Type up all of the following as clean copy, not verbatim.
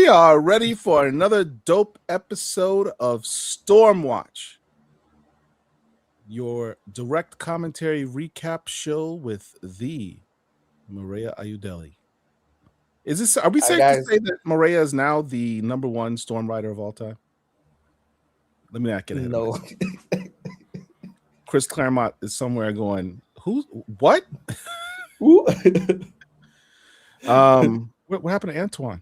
We are ready for another dope episode of Stormwatch, your direct commentary recap show with the Murewa Ayodele. Are we safe to say that Murewa is now the #1 storm rider of all time? Let me not get ahead of myself. Chris Claremont is somewhere going, what? What happened to Antoine?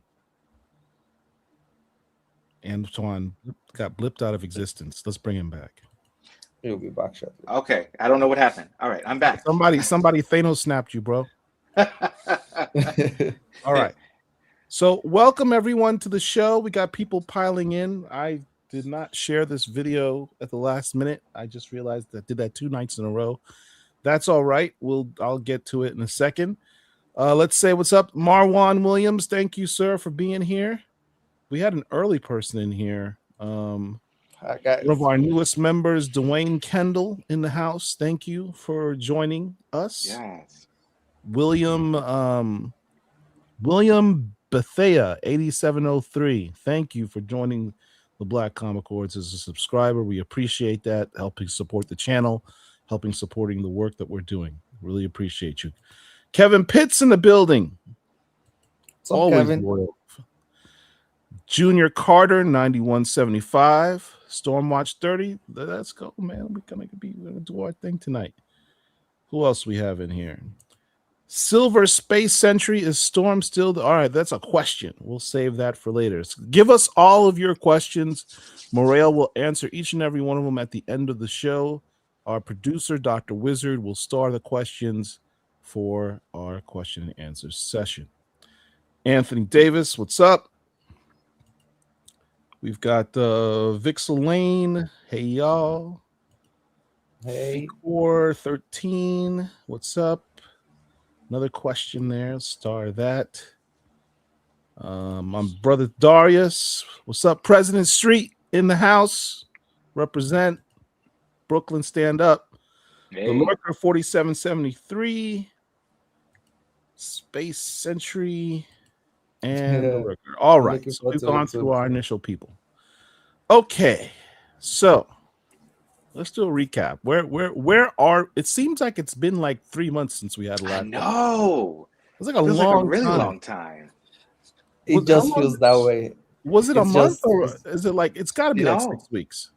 Antoine got blipped out of existence. Let's bring him back. He'll be back shortly. Okay, I don't know what happened. All right, I'm back. Somebody Thanos snapped you, bro. All right. So welcome everyone to the show. We got people piling in. I did not share this video at the last minute. I just realized that I did that 2 nights in a row. That's all right. I'll get to it in a second. Let's say what's up, Marwan Williams. Thank you, sir, for being here. We had an early person in here. One of our newest members, Dwayne Kendall, in the house. Thank you for joining us. Yes. William Bethea 8703. Thank you for joining the Black Comic Awards as a subscriber. We appreciate that, helping support the channel, supporting the work that we're doing. Really appreciate you. Kevin Pitts in the building. Always Kevin. Loyal. Junior Carter 9175. Stormwatch 30. Let's go, man. We're gonna do our thing tonight. Who else we have in here? Silver Space Sentry. Is Storm still all right? That's a question. We'll save that for later. So give us all of your questions. Murewa will answer each and every one of them at the end of the show. Our producer, Dr. Wizard, will star the questions for our question and answer session. Anthony Davis, what's up? We've got Vixel Lane. Hey, y'all. Hey. Core 13. What's up? Another question there. Star that. My brother Darius. What's up? President Street in the house. Represent. Brooklyn, stand up. Hey. The Lurker 4773. Space Sentry. And the Lurker. All right. So we've gone through our initial people. Okay. So let's do a recap. Where are it seems like it's been like 3 months since we had a last. No. It's like a really long time. It just feels that way. Was it a month or is it like it's gotta be like 6 weeks?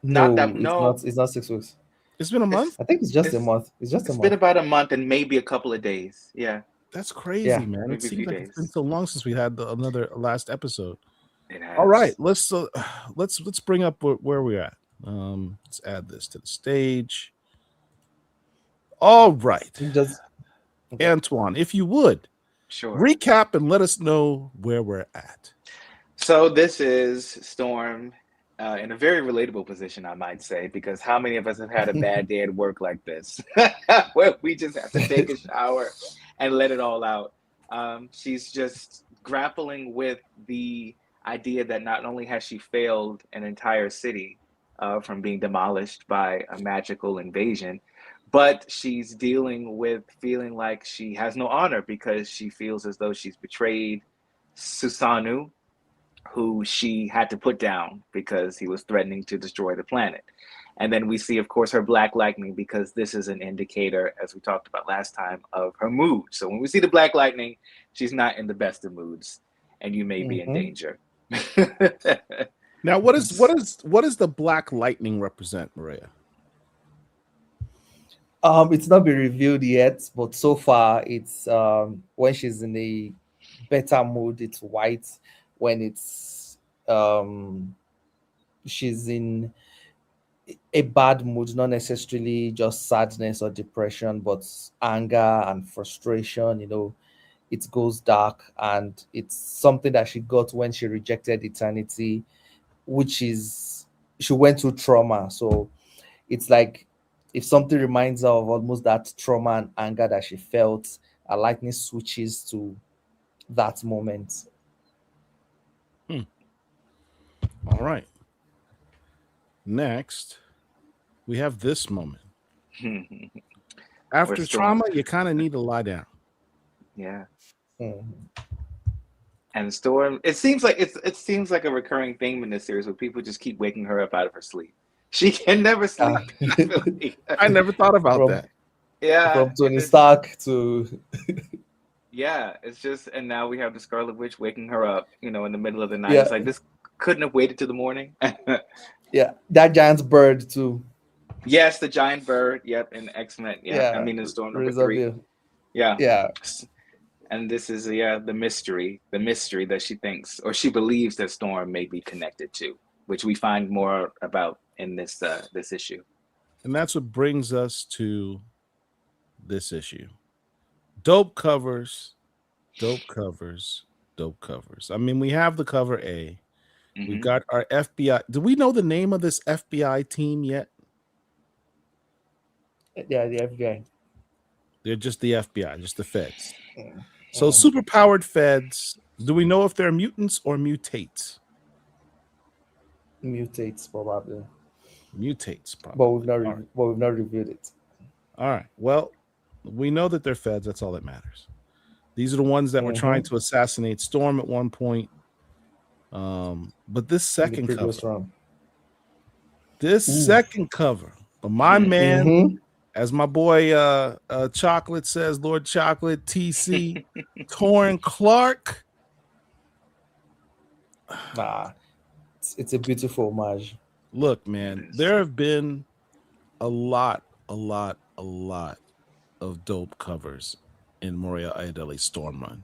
No, it's not 6 weeks. It's been a month? I think it's just a month. It's been about a month and maybe a couple of days. Yeah. That's crazy, man. It seems like it's been so long since we had another last episode. All right, let's bring up where we're at. Let's add this to the stage. All right, Antoine, if you would, sure, recap and let us know where we're at. So this is Storm in a very relatable position, I might say, because how many of us have had a bad day at work like this, where we just have to take a shower and let it all out? She's just grappling with the idea that not only has she failed an entire city from being demolished by a magical invasion, but she's dealing with feeling like she has no honor because she feels as though she's betrayed Susanu, who she had to put down because he was threatening to destroy the planet. And then we see, of course, her Black Lightning, because this is an indicator, as we talked about last time, of her mood. So when we see the Black Lightning, she's not in the best of moods, and you may be in danger. Now, what does the Black Lightning represent, Murewa? It's not been revealed yet, but so far it's when she's in a better mood, it's white. When it's she's in a bad mood, not necessarily just sadness or depression, but anger and frustration, it goes dark, and it's something that she got when she rejected eternity, which is she went through trauma. So it's like if something reminds her of almost that trauma and anger that she felt, a lightning switches to that moment. All right. Next, we have this moment. After trauma, you kind of need to lie down. Yeah. And Storm, it seems like a recurring theme in this series where people just keep waking her up out of her sleep. She can never Uh, sleep. I believe. I never thought about from that. Yeah, from Tony it's Stark to yeah, it's just, and now we have the Scarlet Witch waking her up, in the middle of the night. yeah, It's like this couldn't have waited till the morning. yeah, that giant bird too. Yes, the giant bird. Yep, in X-Men. Yeah, I Yeah, mean in Storm number Razor 3. Bill. Yeah, Yeah, and this is the mystery that she thinks or she believes that Storm may be connected to, which we find more about in this issue. And that's what brings us to this issue. Dope covers, dope covers, dope covers. I mean, we have the cover A. We've Mhm. got our FBI. Do we know the name of this FBI team yet? yeah, the FBI. They're just the FBI, just the feds. Mm. So Mm. superpowered feds. Do we know if they're mutants or mutates? Mutates probably, Mutates, but probably. we've not reviewed it. All right. Well, we know that they're feds. That's all that matters. These are the ones that were trying to assassinate Storm at one point. But this second cover, second cover, but my man, as my boy Chocolate says, Lord Chocolate, TC, Torrin Clark. Nah, it's a beautiful homage. Look, man, there have been a lot of dope covers in Murewa Ayodele's Storm run.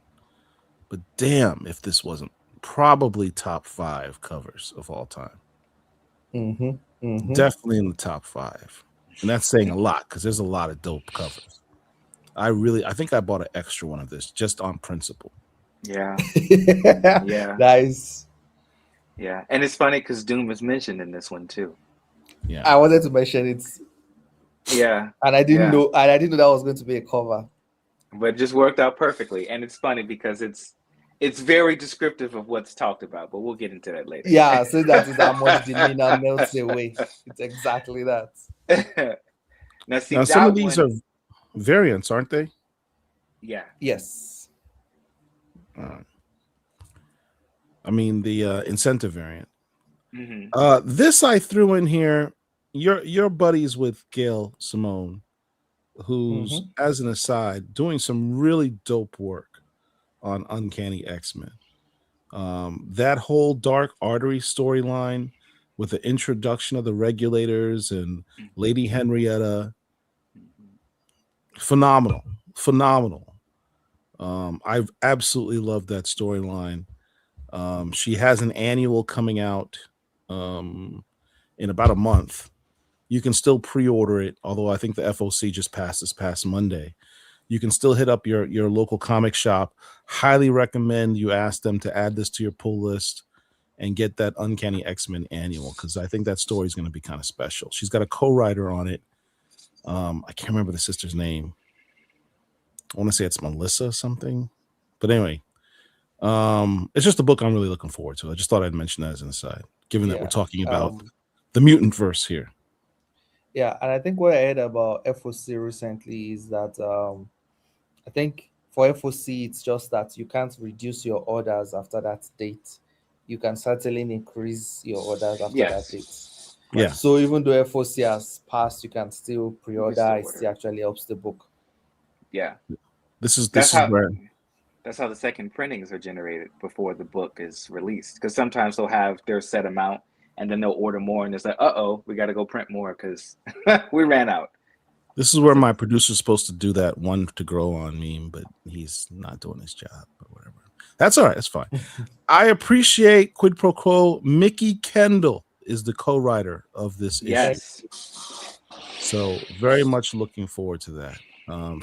But damn, if this wasn't probably top 5 covers of all time. Definitely in the top 5. And that's saying a lot because there's a lot of dope covers. I think I bought an extra one of this just on principle. Yeah. Yeah. Nice. Yeah. And it's funny because Doom is mentioned in this one too. Yeah. I wanted to mention it. Yeah. And I didn't know that was going to be a cover. But it just worked out perfectly. And it's funny because it's very descriptive of what's talked about, but we'll get into that later. Yeah, so that is how much demeanor melts away. It's exactly that. Now, see, now some of these are variants, aren't they? Yeah. Yes. I mean the incentive variant. Mm-hmm. This I threw in here. Your buddies with Gail Simone, who's as an aside doing some really dope work on Uncanny X-Men. That whole Dark Artery storyline with the introduction of the Regulators and Lady Henrietta, phenomenal. I've absolutely loved that storyline. She has an annual coming out in about a month. You can still pre-order it, although I think the FOC just passed this past Monday. You can still hit up your local comic shop. Highly recommend you ask them to add this to your pull list and get that Uncanny X-Men annual, because I think that story is going to be kind of special. She's got a co-writer on it. I can't remember the sister's name. I want to say it's Melissa something. But anyway, it's just a book I'm really looking forward to. I just thought I'd mention that as an aside, given that we're talking about the mutant verse here. Yeah, and I think what I heard about FOC recently is that I think for FOC it's just that you can't reduce your orders after that date. You can certainly increase your orders after that date. Yeah. So even though FOC has passed, you can still pre-order. It still actually helps the book. Yeah. That's how the second printings are generated before the book is released. Because sometimes they'll have their set amount and then they'll order more and it's like, we got to go print more because we ran out. This is where my producer's supposed to do that one to grow on meme, but he's not doing his job or whatever. That's all right. That's fine. I appreciate quid pro quo. Mickey Kendall is the co-writer of this issue. So very much looking forward to that.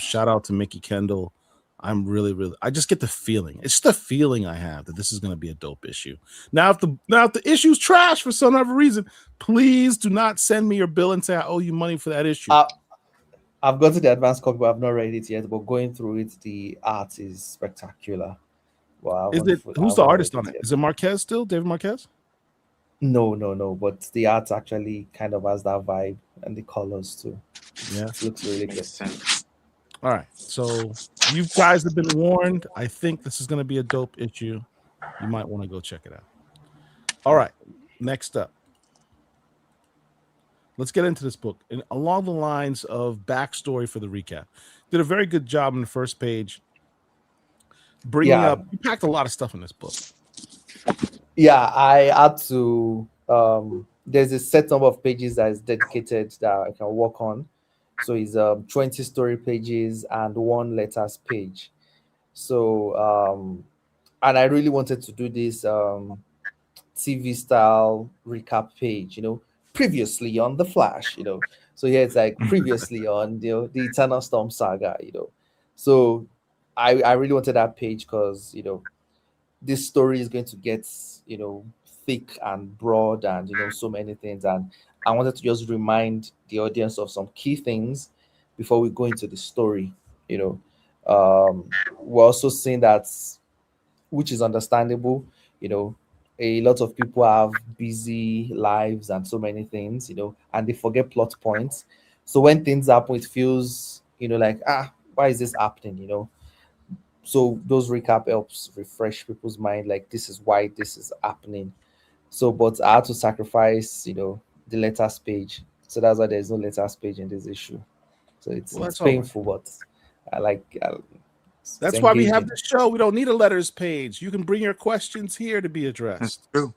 Shout out to Mickey Kendall. I'm really, I just get the feeling. It's just the feeling I have that this is going to be a dope issue. Now, if the issue's trash for some other reason, please do not send me your bill and say I owe you money for that issue. I've got to the advanced copy, but I've not read it yet. But going through it, the art is spectacular. Well, who's the artist on it? Is it Marquez still? David Marquez? No. But the art actually kind of has that vibe and the colors too. Yeah, it looks really good. All right, so you guys have been warned. I think this is going to be a dope issue. You might want to go check it out. All right, next up. Let's get into this book. And along the lines of backstory for the recap, did a very good job on the first page bringing up. You packed a lot of stuff in this book. Yeah, I had to. There's a set number of pages that is dedicated that I can work on. So it's 20 story pages and 1 letters page. So and I really wanted to do this TV style recap page, previously on The Flash, So yeah, it's like previously on the Eternal Storm saga, So I really wanted that page because this story is going to get thick and broad and so many things, and I wanted to just remind the audience of some key things before we go into the story. We're also seeing that, which is understandable. A lot of people have busy lives and so many things, and they forget plot points. So when things happen, it feels like, why is this happening? So those recap helps refresh people's mind, like this is why this is happening. So but I had to sacrifice the letters page, so that's why there's no letters page in this issue. So it's Well, that's all right. painful, but I like it's That's why we have engaging. this show. We don't need a letters page. You can bring your questions here to be addressed. True.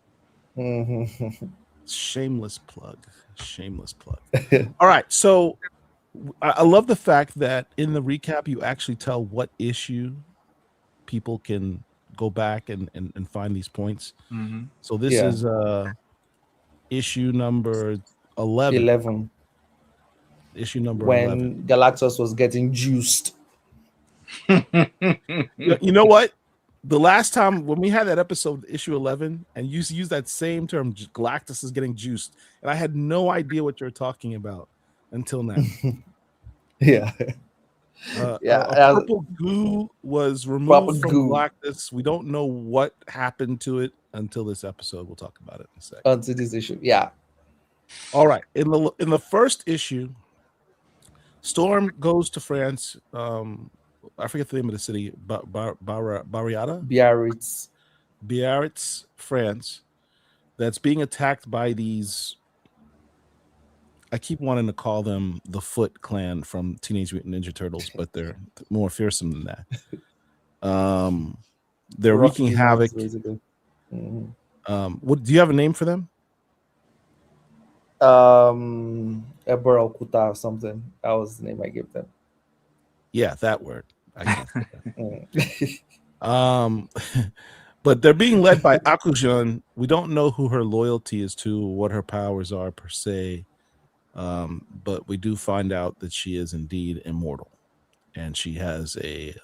Mhm. Shameless plug. Shameless plug. All right. So I love the fact that in the recap, you actually tell what issue people can go back and find these points. Mm-hmm. So this Yeah. is issue number 11. 11, Issue number when 11. Galactus was getting juiced. You know what? The last time when we had that episode, issue 11, and you used that same term, Galactus is getting juiced, and I had no idea what you're talking about until now. Yeah. Yeah, A purple goo was removed Purple from goo. Galactus. We don't know what happened to it until this episode. We'll talk about it in a second. onto this issue. Yeah. All right. In the first issue, Storm goes to France. I forget the name of the city. Barriata? Biarritz. Biarritz, France. That's being attacked by these. I keep wanting to call them the Foot Clan from Teenage Mutant Ninja Turtles, but they're more fearsome than that. They're Rocky wreaking Mountains, havoc. basically. Mhm. What do you have a name for them? Ebor Okuta or something. That was the name I gave them. Yeah, that word. I can't think of Mm. that. But they're being led by Akujun. We don't know who her loyalty is to, what her powers are per se. But we do find out that she is indeed immortal, and she has a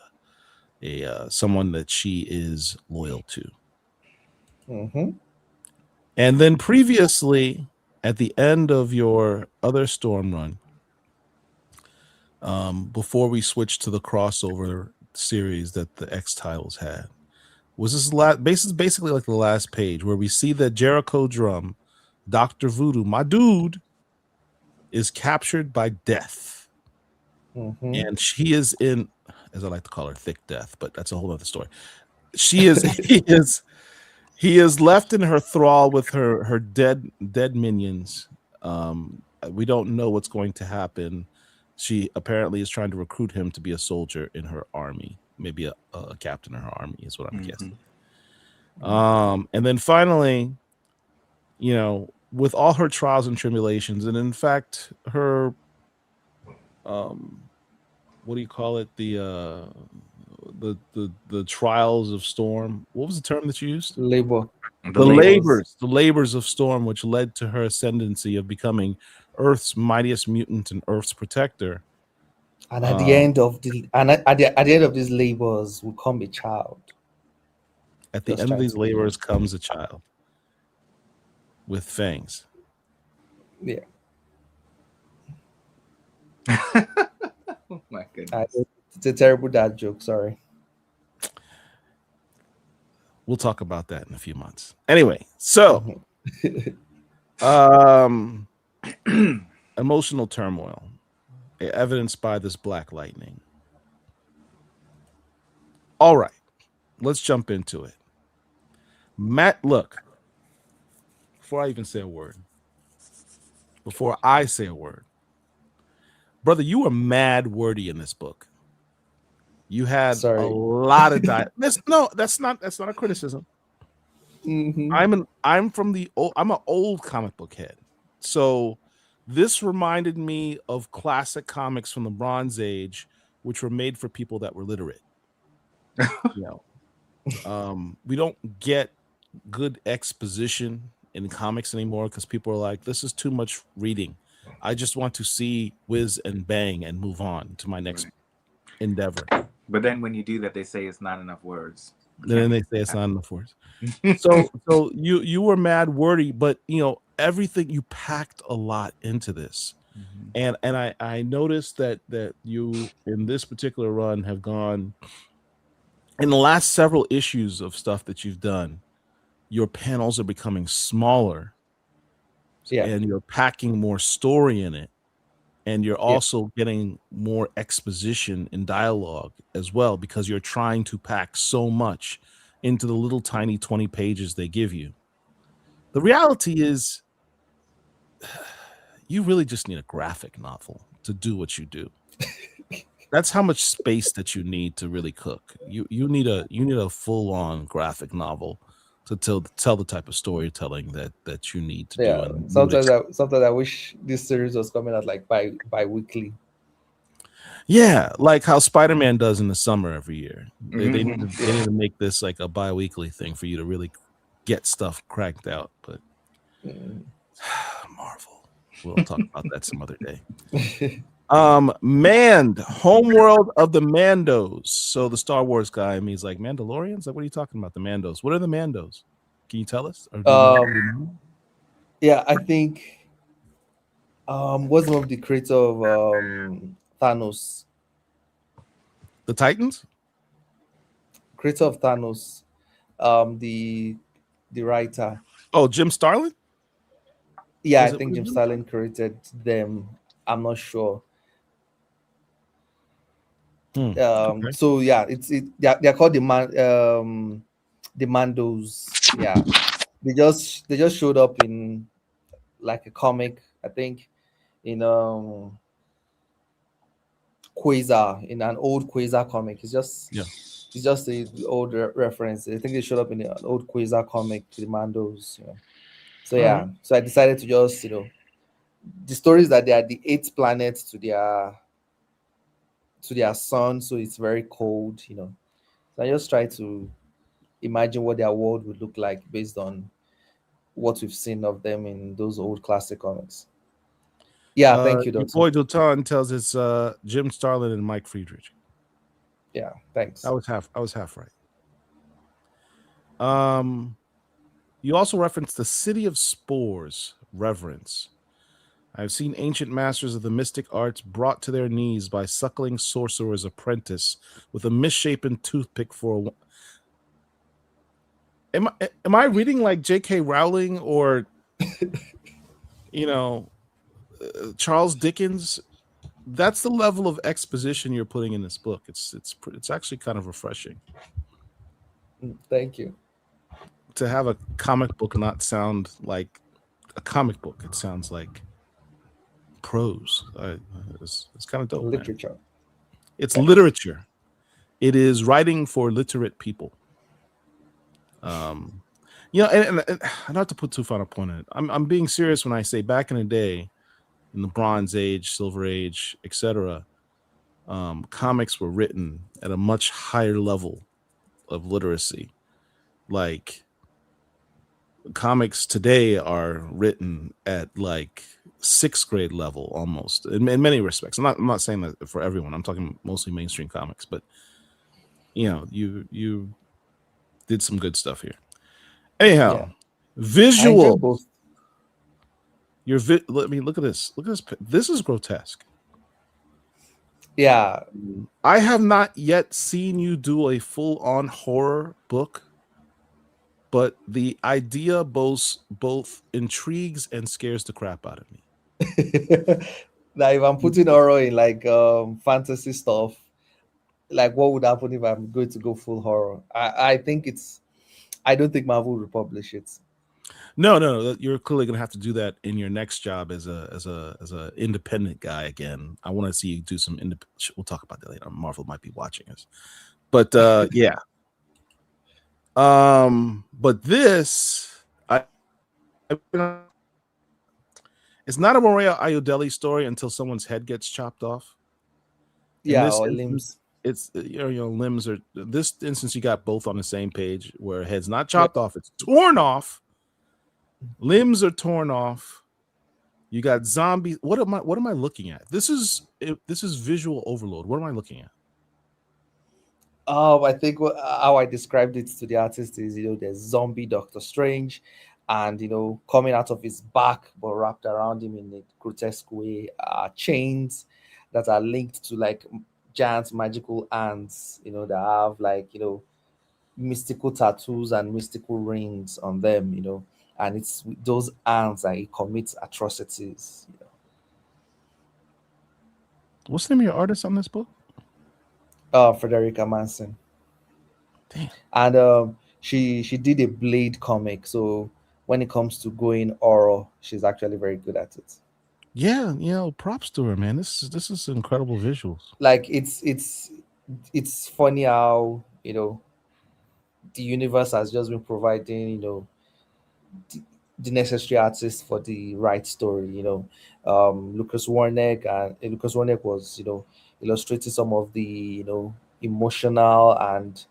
someone that she is loyal to. Mhm. And then previously, at the end of your other Storm run, before we switched to the crossover series that the X titles had, was this basically like the last page where we see that Jericho Drum, Dr. Voodoo, my dude, is captured by Death. Mhm. And she is in, as I like to call her, Thick Death, but that's a whole other story. He is left in her thrall with her dead minions. We don't know what's going to happen. She apparently is trying to recruit him to be a soldier in her army, maybe a captain in her army is what I'm guessing. And then finally, with all her trials and tribulations, and in fact her what do you call it, the trials of Storm, what was the term that you used? Labor. The labors of Storm, which led to her ascendancy of becoming Earth's mightiest mutant and Earth's protector. And at the end of the at the end of these labors will come a child. At the Just end of trying these to be labors comes a child with fangs. Yeah. Oh my goodness. It's a terrible dad joke, sorry. We'll talk about that in a few months. Anyway, so emotional turmoil evidenced by this black lightning. All right, let's jump into it. Matt, look, before I even say a word, before I say a word, brother, you were mad wordy in this book. You had a Sorry. lot of This no, that's not a criticism. Hmm. I'm from the old, I'm an old comic book head. So this reminded me of classic comics from the Bronze Age, which were made for people that were literate. You know, we don't get good exposition in comics anymore because people are like, this is too much reading. I just want to see whiz and bang and move on to my next Right. endeavor. But then when you do that, they say it's not enough words. You And then can't they make say it's that not enough words. happen. So you were mad wordy, but you know everything, you packed a lot into this. Mhm. And I noticed that you in this particular run have gone in the last several issues of stuff that you've done. Your panels are becoming smaller, Yeah. and you're packing more story in it, and you're Yeah. also getting more exposition and dialogue as well because you're trying to pack so much into the little tiny 20 pages they give you. The reality is you really just need a graphic novel to do what you do. That's how much space that you need to really cook. You need a full on graphic novel to tell the type of storytelling that you need to do, Yeah. and you would Sometimes I wish this series was coming out like bi-weekly. yeah, like how Spider-Man does in the summer every year. Mhm. They need to make this like a bi-weekly thing for you to really get stuff cranked out. But Mm. Marvel, we'll talk about that some other day. Manned Homeworld of the Mandos. So the Star Wars guy, and he's like, Mandalorians? Like, what are you talking about? The Mandos. What are the Mandos? Can you tell us? Or do you know? Do you um know? yeah, I think what's the name of the creator of Thanos? The Titans? Creator of Thanos. The writer. Oh, Jim Starlin? Yeah, I Was it think Jim Jim Starlin? Starlin created them. I'm not sure. Okay. So yeah, they're called the Mandos. Yeah, they just showed up in like a comic, I think, in Quasar, in an old Quasar comic. Yeah. It's just the old reference. I think they showed up in an old Quasar comic, the Mandos. So All right. yeah, so I decided to just the stories that they are the eighth planet to their sun, so it's very cold. So I just try to imagine what their world would look like based on what we've seen of them in those old classic comics. Yeah, thank you, Your Doctor. boy Dotan tells it's Jim Starlin and Mike Friedrich. Yeah, thanks. I was half right. Um, you also referenced the City of Spores, Reverence. I've seen ancient masters of the mystic arts brought to their knees by suckling sorcerer's apprentice with a misshapen toothpick for a. Am I reading like J.K. Rowling or you know Charles Dickens? That's the level of exposition you're putting in this book. It's actually kind of refreshing Thank you. to have a comic book not sound like a comic book. It sounds like prose. It's kind of dope, man. Literature. It's Thanks. literature. It is writing for literate people. Um, and not to put too fine a point on it. I'm being serious when I say back in the day, in the Bronze Age, Silver Age, etc. Comics were written at a much higher level of literacy. Like comics today are written at like sixth grade level almost in many respects. I'm not saying that for everyone. I'm talking mostly mainstream comics, but you did some good stuff here. Yeah, Anyhow, I enjoy visual. both. Let me look at this. Look at this. This is grotesque. Yeah, I have not yet seen you do a full-on horror book, but the idea both intrigues and scares the crap out of me. now if I'm putting horror in like fantasy stuff, like what would happen if I'm going to go full horror? I think I don't think Marvel will publish it. No. You're clearly gonna have to do that in your next job as a independent guy again. I want to see you do some We'll talk about that later. Marvel might be watching us, but yeah. But this, it's not a Murewa Ayodele story until someone's head gets chopped off. In Yeah, this or instance, limbs. it's limbs are. This instance, you got both on the same page, where head's not Yep. chopped off; it's torn off. Limbs are torn off. You got zombies. What am I looking at? This is visual overload. What am I looking at? I think how I described it to the artist is, there's zombie Doctor Strange, and coming out of his back, but wrapped around him in a grotesque way, chains that are linked to like giant magical ants, that have like mystical tattoos and mystical rings on them, and it's with those ants that he commits atrocities. What's the name of your artist on this book? Frederica Manson. Damn. And she did a Blade comic, so when it comes to going oral, she's actually very good at it. Yeah, props to her, man. This is incredible visuals. Like it's funny how the universe has just been providing the necessary artists for the right story. Lucas Warneck, and Lucas Warneck was illustrating some of the emotional and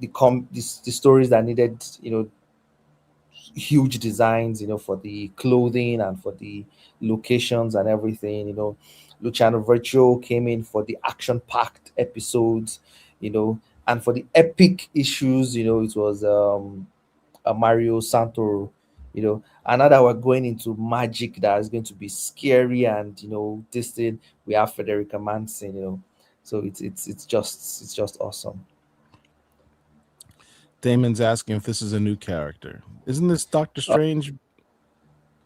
the stories that needed huge designs, for the clothing and for the locations and everything. Luciano Virtuo came in for the action-packed episodes, and for the epic issues, it was Mario Santoro, and now that we're going into magic that is going to be scary, and this thing, we have Federica Manson, so it's just awesome. Damon's asking if this is a new character. Isn't this Doctor Strange?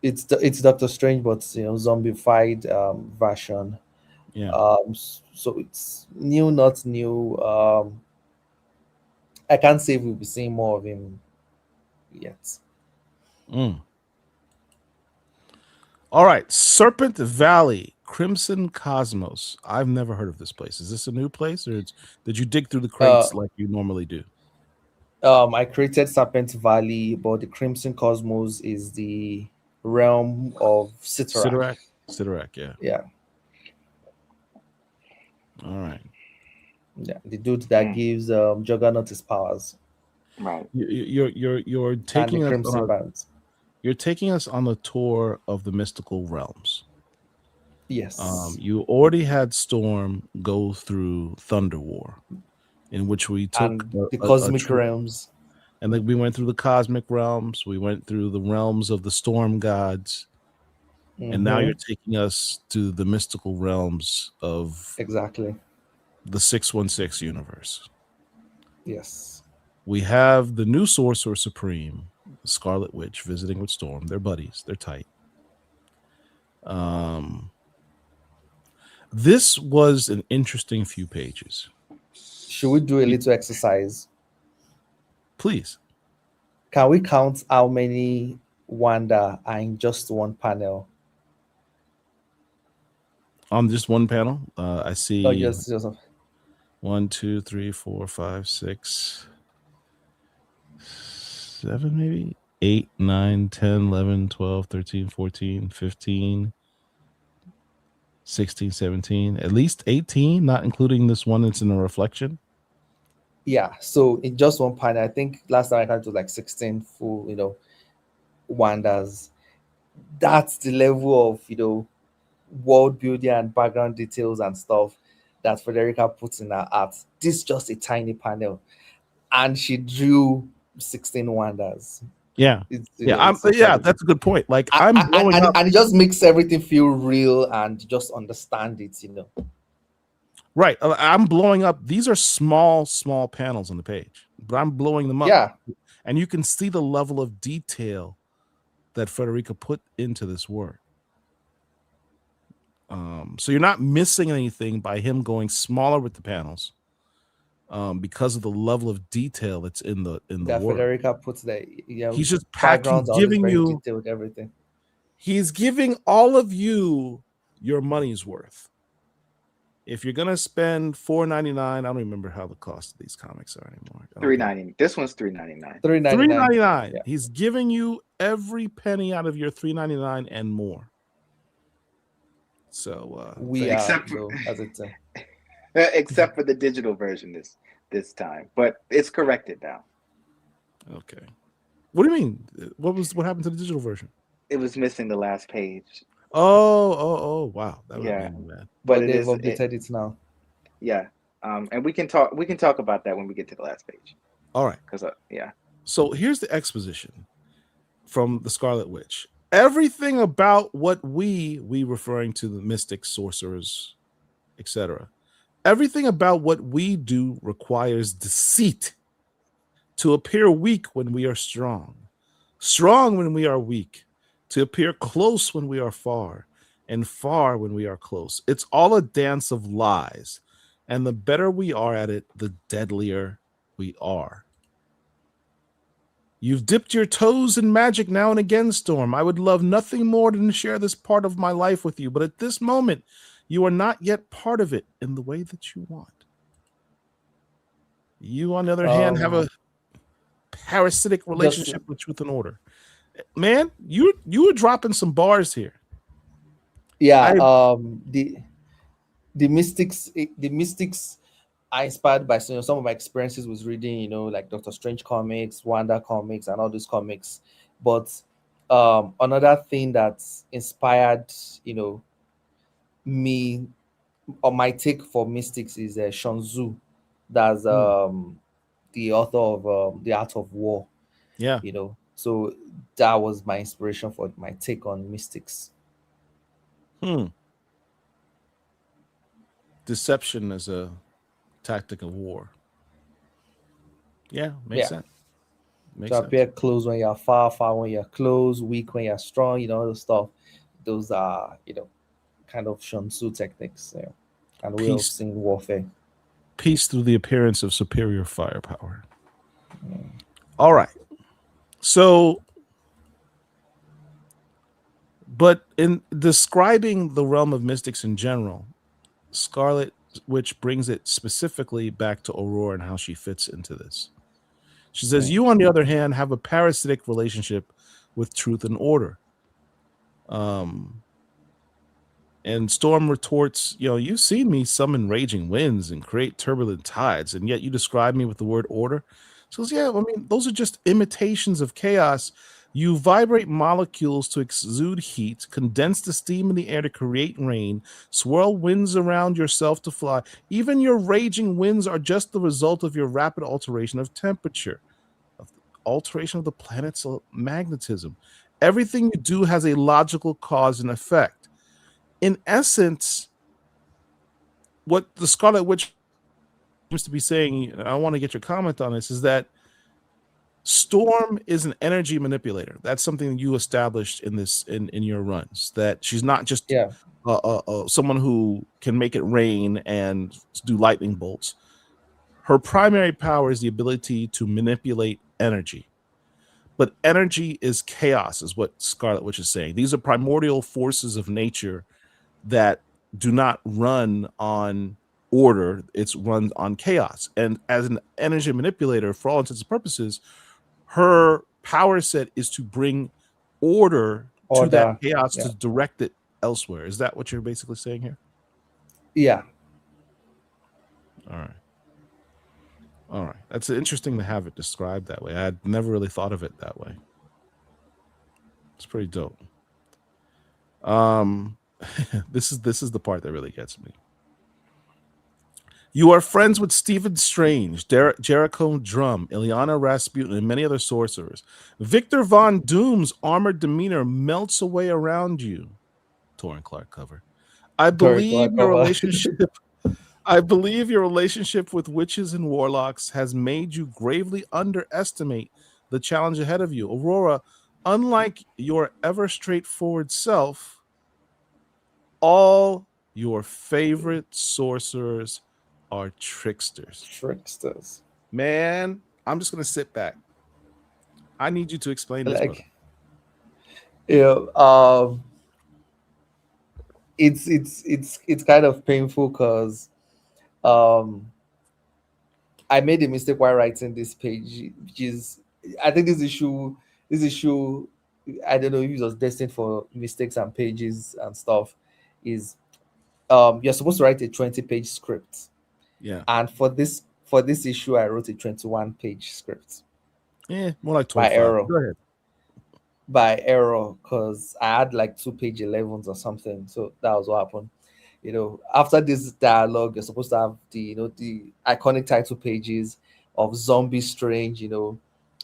It's Doctor Strange, but zombified version. Yeah. So it's new, not new. I can't say we'll be seeing more of him yet. All right, Serpent Valley, Crimson Cosmos. I've never heard of this place. Is this a new place, or did you dig through the crates like you normally do? I created Serpent Valley, but the Crimson Cosmos is the realm of Sitarak. Sitarak, yeah. Yeah. All right. Yeah, the dude that gives Juggernaut his powers. Right. You're taking and the Crimson you're taking us on the tour of the mystical realms. Yes. You already had Storm go through Thunder War, in which we took the cosmic realms. And then we went through the cosmic realms. We went through the realms of the storm gods. And now you're taking us to the mystical realms of exactly the 616 universe. Yes. We have the new Sorcerer Supreme, Scarlet Witch, visiting with Storm. They're buddies. They're tight. This was an interesting few pages. Should we do a little exercise? Please. Can we count how many Wanda are in just one panel? On just one panel? I see. Oh, just 1, 2, 3, 4, 5, 6, 7, maybe 8, 9, 10, 11, 12, 13, 14, 15, 16, 17, at least 18, not including this one that's in a reflection. Yeah, so in just one panel, I think last time I counted like 16 full, Wandas. That's the level of, world building and background details and stuff that Frederica puts in her art. This is just a tiny panel, and she drew 16 Wandas. Yeah, that's a good point. Like I'm blowing up, and it just makes everything feel real and just understand it. Right, I'm blowing up. These are small panels on the page, but I'm blowing them up. Yeah, and you can see the level of detail that Frederica put into this work. So you're not missing anything by him going smaller with the panels. because of the level of detail that's in the That work. Federica puts the He's just backgrounds are always giving very you. detailed, everything. He's giving all of you your money's worth. If you're gonna spend $4.99, I don't remember how the cost of these comics are anymore. $3.90. This one's $3.99. $3.99. Yeah. He's giving you every penny out of your $3.99 and more. So We thanks. are Except for, though, as it's except for the digital version this time, but it's corrected now. Okay. What do you mean? What happened to the digital version? It was missing the last page. Oh! Wow, that would Yeah, have made me mad. but but it they've is updated it now. yeah. And we can talk about that when we get to the last page. All right. Because yeah. So here's the exposition from the Scarlet Witch. Everything about what we referring to the mystics, sorcerers, etc. Everything about what we do requires deceit to appear weak when we are strong, strong when we are weak, to appear close when we are far, and far when we are close. It's all a dance of lies. And the better we are at it, the deadlier we are. You've dipped your toes in magic now and again, Storm. I would love nothing more than to share this part of my life with you, but at this moment, you are not yet part of it in the way that you want. You, on the other hand, have a parasitic relationship with truth and order. Man, you were dropping some bars here. Yeah, the mystics are inspired by some of my experiences with reading, like Doctor Strange comics, Wanda comics, and all these comics. But another thing that's inspired, me or my take for mystics is Shanzu. That's the author of The Art of War. Yeah. So that was my inspiration for my take on mystics. Deception as a tactic of war. Yeah, makes sense. To appear close when you're far, far when you're close, weak when you're strong, all those stuff. Those are, kind of Shansu techniques, and way of seeing warfare. Peace through the appearance of superior firepower. All right. So, but in describing the realm of mystics in general, Scarlet Witch brings it specifically back to Aurora and how she fits into this. She says, you, on the other hand, have a parasitic relationship with truth and order. And Storm retorts, you've seen me summon raging winds and create turbulent tides, and yet you describe me with the word order. She goes, yeah, I mean, those are just imitations of chaos. You vibrate molecules to exude heat, condense the steam in the air to create rain, swirl winds around yourself to fly. Even your raging winds are just the result of your rapid alteration of temperature, of the alteration of the planet's magnetism. Everything you do has a logical cause and effect. In essence, what the Scarlet Witch seems to be saying, I want to get your comment on this, is that Storm is an energy manipulator. That's something you established in your runs, that she's not just someone who can make it rain and do lightning bolts. Her primary power is the ability to manipulate energy. But energy is chaos, is what Scarlet Witch is saying. These are primordial forces of nature that do not run on order. It's run on chaos. And as an energy manipulator, for all intents and purposes, her power set is to bring order to that chaos, to direct it elsewhere. Is that what you're basically saying here? Yeah. All right. That's interesting to have it described that way. I'd never really thought of it that way. It's pretty dope. This is the part that really gets me. You are friends with Stephen Strange, Jericho Drum, Ilyana Rasputin, and many other sorcerers. Victor Von Doom's armored demeanor melts away around you. Torrin Clark cover. I believe your relationship with witches and warlocks has made you gravely underestimate the challenge ahead of you. Aurora, unlike your ever straightforward self, all your favorite sorcerers are tricksters. Tricksters. Man, I'm just gonna sit back. I need you to explain this, brother. Like, you know, it's kind of painful because um I made a mistake while writing this page, which is, I think this issue, I don't know if it was destined for mistakes and pages and stuff. Is you're supposed to write a 20-page script, Yeah. and for this issue, I wrote a 21-page script Yeah, more like by 25. error. Go ahead. Because I had like 2-page 11s or something. So that was what happened. After this dialogue, you're supposed to have the iconic title pages of Zombie Strange,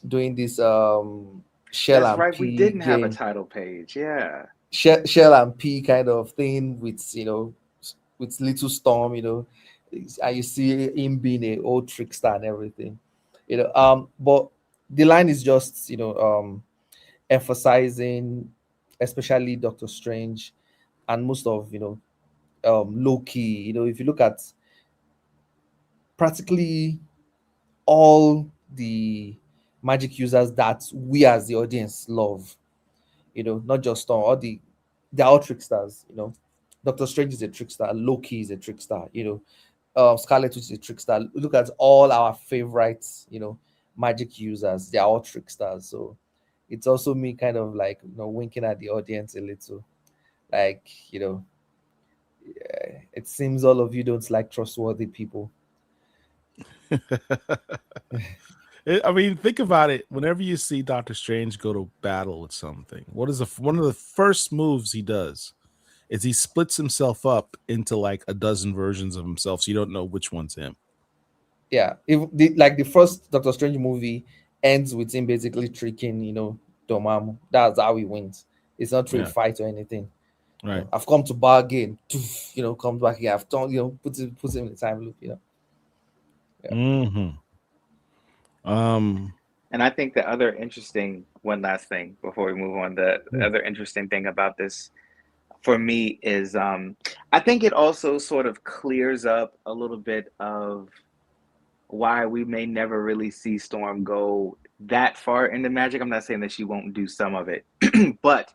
doing this Shell That's and right. We P didn't have a game, title page. Yeah. Shell and P kind of thing with with Little Storm, and you see him being a old trickster and everything, but the line is just emphasizing, especially Doctor Strange and most of Loki. If you look at practically all the magic users that we as the audience love, not just Storm, they're all tricksters. Doctor Strange is a trickster, Loki is a trickster, Scarlet Witch is a trickster. Look at all our favorites, magic users, they're all tricksters. So it's also me kind of like winking at the audience a little, like, it seems all of you don't like trustworthy people. I mean, think about it. Whenever you see Doctor Strange go to battle with something, what is one of the first moves he does? Is he splits himself up into like a dozen versions of himself, so you don't know which one's him. Yeah, if the first Doctor Strange movie ends with him basically tricking, Dormammu. That's how he wins. It's not through a Yeah, fight or anything. right. I've come to bargain. Comes back here. I've done, puts him in the time loop. Yeah. Hmm. Um. And I think the other interesting, one last thing before we move on, the Yeah. other interesting thing about this for me is I think it also sort of clears up a little bit of why we may never really see Storm go that far into magic. I'm not saying that she won't do some of it, but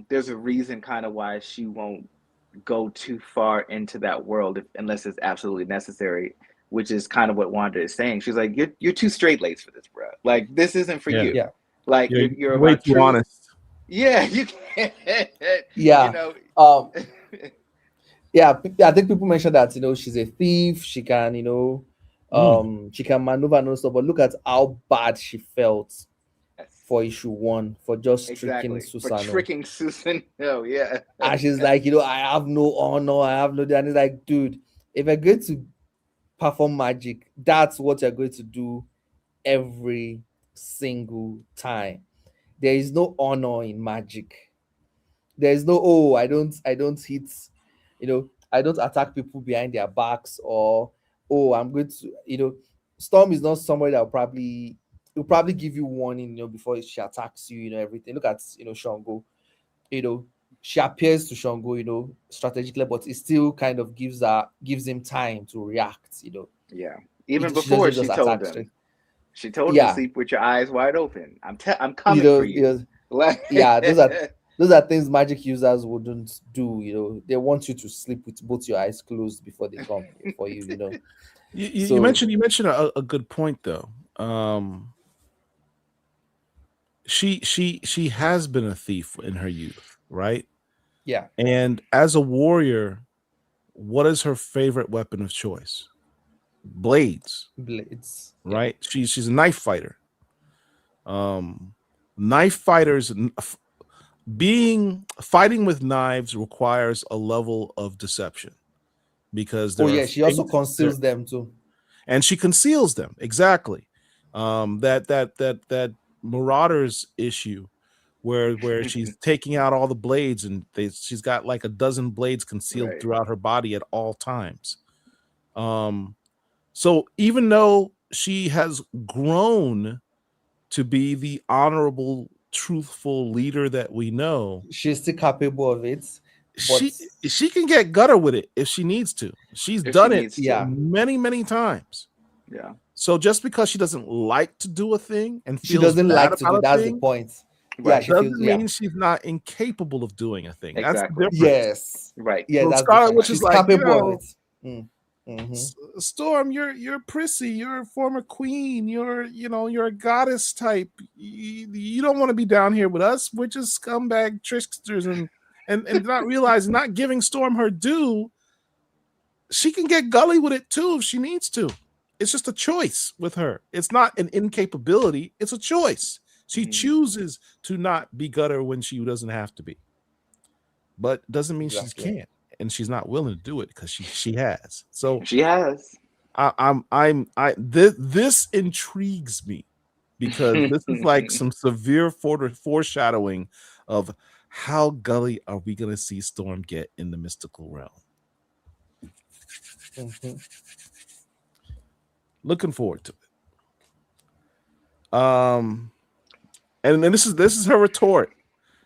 there's a reason kind of why she won't go too far into that world unless it's absolutely necessary, which is kind of what Wanda is saying. She's like, you're too straight laced for this, bro. Like this isn't for Yeah. you. Yeah. Like You're, you're you're way about too truth. honest. Yeah, you can't. You Yeah. know. Um. Yeah. I think people mentioned that she's a thief. She can Mm. she can maneuver and all stuff. But look at how bad she felt Yes, for issue 1 for just tricking exactly. For Susano. tricking Susan. Oh yeah. And she's like, I have no honor, I have no. And it's like, dude, if you're going to perform magic, that's what you're going to do every single time. There is no honor in magic. There is no, I don't hit, I don't attack people behind their backs, or I'm going to, Storm is not somebody that will probably give you warning, before she attacks you, everything. Look at Shango, you know, she appears to Shango, strategically, but it still kind of gives him time to react, Yeah. Even She before doesn't she just told attack him. straight. She told him to Yeah, sleep with your eyes wide open. I'm you coming for know, you. Like yeah, those are things magic users wouldn't do. They want you to sleep with both your eyes closed before they come for you. You So mentioned a good point though. She has been a thief in her youth, right? yeah, And as a warrior, what is her favorite weapon of choice? Blades, blades. Yeah. right? She's a knife fighter. Um, knife fighters being fighting with knives requires a level of deception because Oh there are yeah, she also things there, conceals them too. and she conceals them exactly. That Marauders issue where she's taking out all the blades and she's got like a dozen blades concealed right. throughout her body at all times. Um, so even though she has grown to be the honorable, truthful leader that we know, She's still capable of it. But she can get gutter with it if she needs to. She's If she done it needs to. yeah, many times. Yeah. So just because she doesn't like to do a thing and she feels doesn't bad like to about do. a That's the thing point. Yeah, Right. she feels. doesn't Yeah. mean she's not incapable of doing a thing. That's the Exactly. difference. Yes. Right. Yeah, So that's Scarlet different. Witch is She's like, capable of it. Mm. Mm-hmm. Storm, you're prissy, you're a former queen, you're a goddess type. You don't want to be down here with us. We're just scumbag tricksters and not realizing, not giving Storm her due. She can get gully with it too if she needs to. It's just a choice with her. It's not an incapability, it's a choice. She Mhm. chooses to not be gutter when she doesn't have to be. But doesn't mean she Exactly. can't. And she's not willing to do it because she has. So She has. this intrigues me because this is like some severe foreshadowing of how gully are we gonna see Storm get in the mystical realm. Mm-hmm. Looking forward to it. And then this is her retort.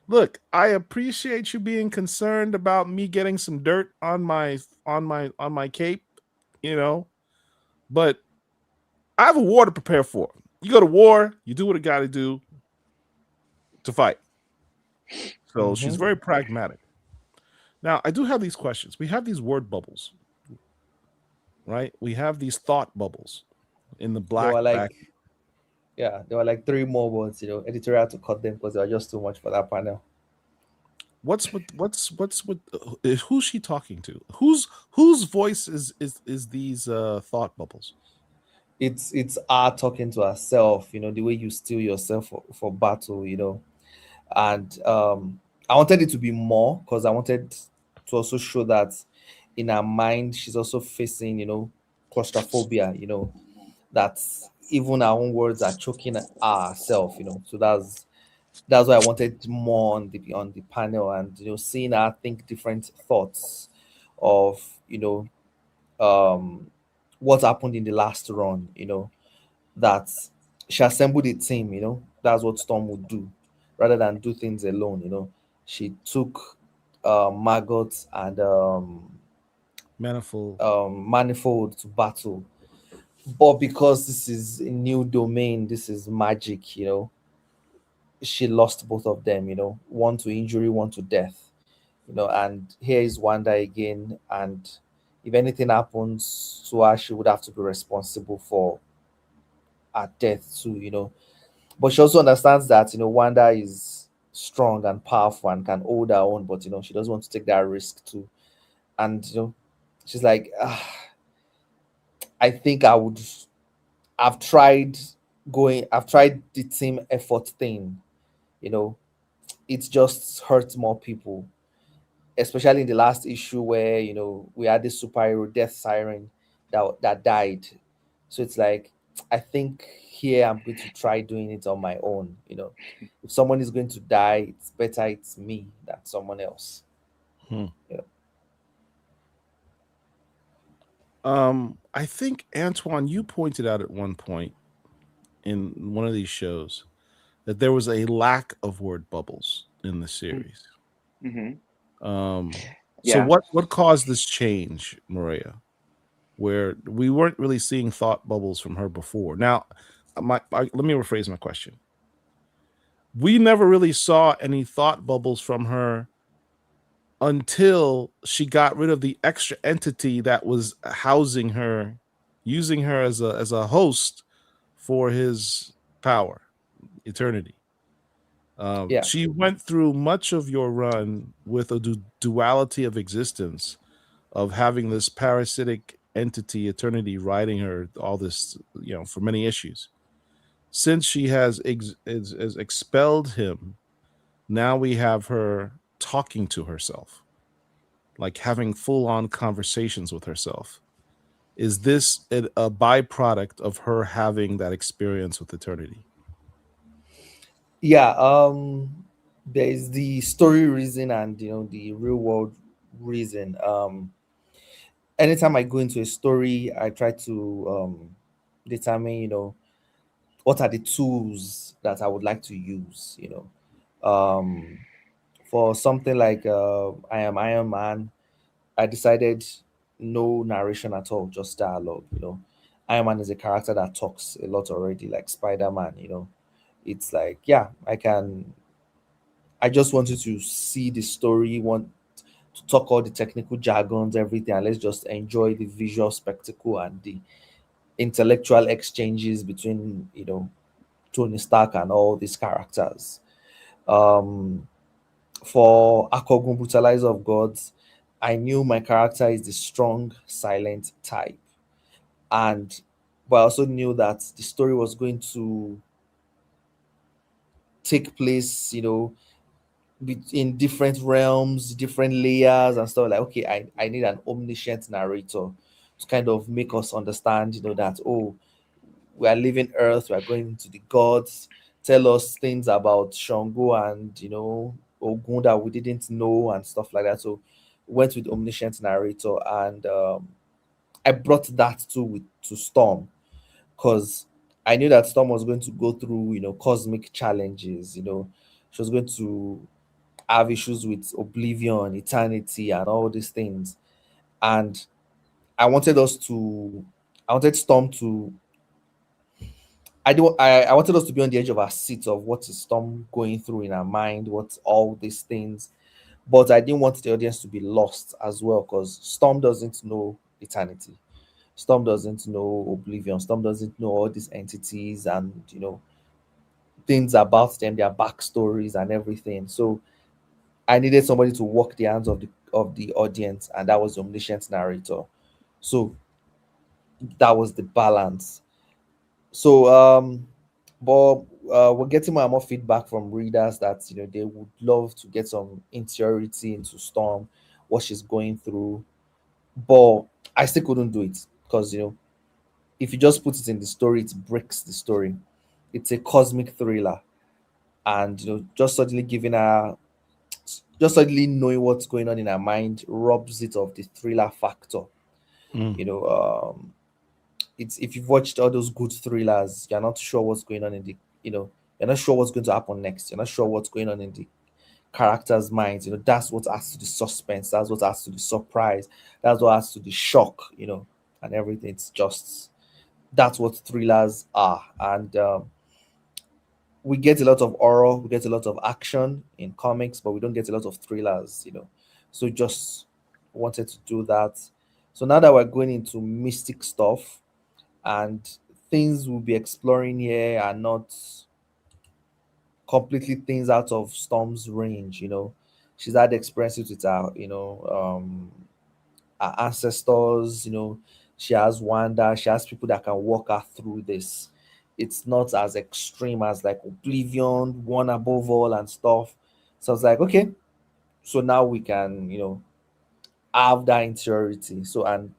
Look, I appreciate you being concerned about me getting some dirt on my cape, you know, but I have a war to prepare for. You go to war, you do what it got to do to fight. So she's Mm-hmm. very pragmatic. Now, I do have these questions. We have these word bubbles, right? We have these thought bubbles in the There black were like, back. yeah, there were like three more words. Editorial had to cut them because they were just too much for that panel. What's with who's she talking to? Whose voice is these thought bubbles? It's her talking to herself. The way you steel yourself for battle. And I wanted it to be more because I wanted to also show that in her mind she's also facing claustrophobia. That even her own words are choking herself. So that's why I wanted more on the panel, and seeing her think different thoughts of um what happened in the last run. That she assembled a team. That's what Storm would do rather than do things alone. She took Maggot and Manifold. Manifold to battle, but because this is a new domain, this is magic. She lost both of them. One to injury, one to death. And here is Wanda again, and if anything happens to her, she would have to be responsible for her death too. But she also understands that Wanda is strong and powerful and can hold her own, but she doesn't want to take that risk too. And she's like, I think I would. I've tried the team effort thing. You know, it just hurts more people, especially in the last issue where we had this superhero death siren that died. So it's like, I think here I'm going to try doing it on my own. If someone is going to die, it's better it's me than someone else. Hmm. Yeah. I think Antoine, you pointed out at one point in one of these shows that there was a lack of word bubbles in the series. Hmm. So Yeah. what caused this change, Maria, where we weren't really seeing thought bubbles from her before? Now, let me rephrase my question. We never really saw any thought bubbles from her until she got rid of the extra entity that was housing her, using her as a host for his power, eternity. Yeah. She went through much of your run with a duality of existence, of having this parasitic entity, eternity, riding her all this, for many issues. Since she has expelled him, now we have her talking to herself, like having full on conversations with herself. Is this a byproduct of her having that experience with eternity? Yeah. There is the story reason and the real world reason. Anytime I go into a story, I try to determine what are the tools that I would like to use. Um, For something like I Am Iron Man, I decided no narration at all, just dialogue. Iron Man is a character that talks a lot already, like Spider Man. It's like, yeah, I just wanted to see the story, want to talk all the technical jargons, everything, and let's just enjoy the visual spectacle and the intellectual exchanges between Tony Stark and all these characters. Um, for Akogun Brutalizer of Gods, I knew my character is the strong, silent type, and but I also knew that the story was going to take place, in different realms, different layers and stuff. Like, okay, I need an omniscient narrator to kind of make us understand, that, oh, we are leaving Earth, we are going into the gods, tell us things about Shango and Ogun that we didn't know and stuff like that. So went with omniscient narrator, and I brought that to Storm, because I knew that Storm was going to go through cosmic challenges. She was going to have issues with oblivion, eternity, and all these things. And I wanted us to, I wanted Storm to, I wanted us to be on the edge of our seat of what is Storm going through in her mind, what all these things. But I didn't want the audience to be lost as well, because Storm doesn't know eternity. Storm doesn't know oblivion. Storm doesn't know all these entities and things about them, their backstories and everything. So I needed somebody to walk the hands of the audience, and that was the omniscient narrator. So that was the balance. So but we're getting more and more feedback from readers that they would love to get some interiority into Storm, what she's going through. But I still couldn't do it, because if you just put it in the story, it breaks the story. It's a cosmic thriller, and just suddenly giving her, just suddenly knowing what's going on in her mind robs it of the thriller factor. Mm. You know, it's, if you've watched all those good thrillers, you're not sure what's going on in the, you're not sure what's going to happen next. You're not sure what's going on in the characters' minds. That's what adds to the suspense. That's what adds to the surprise. That's what adds to the shock. And everything. It's just, that's what thrillers are. And we get a lot of horror, we get a lot of action in comics, but we don't get a lot of thrillers. So just wanted to do that. So now that we're going into mystic stuff, and things we'll be exploring here are not completely things out of Storm's range. She's had experiences with her ancestors. She has Wanda, she has people that can walk her through this. It's not as extreme as like Oblivion, One Above All, and stuff. So it's like, okay, so now we can have that interiority. So, and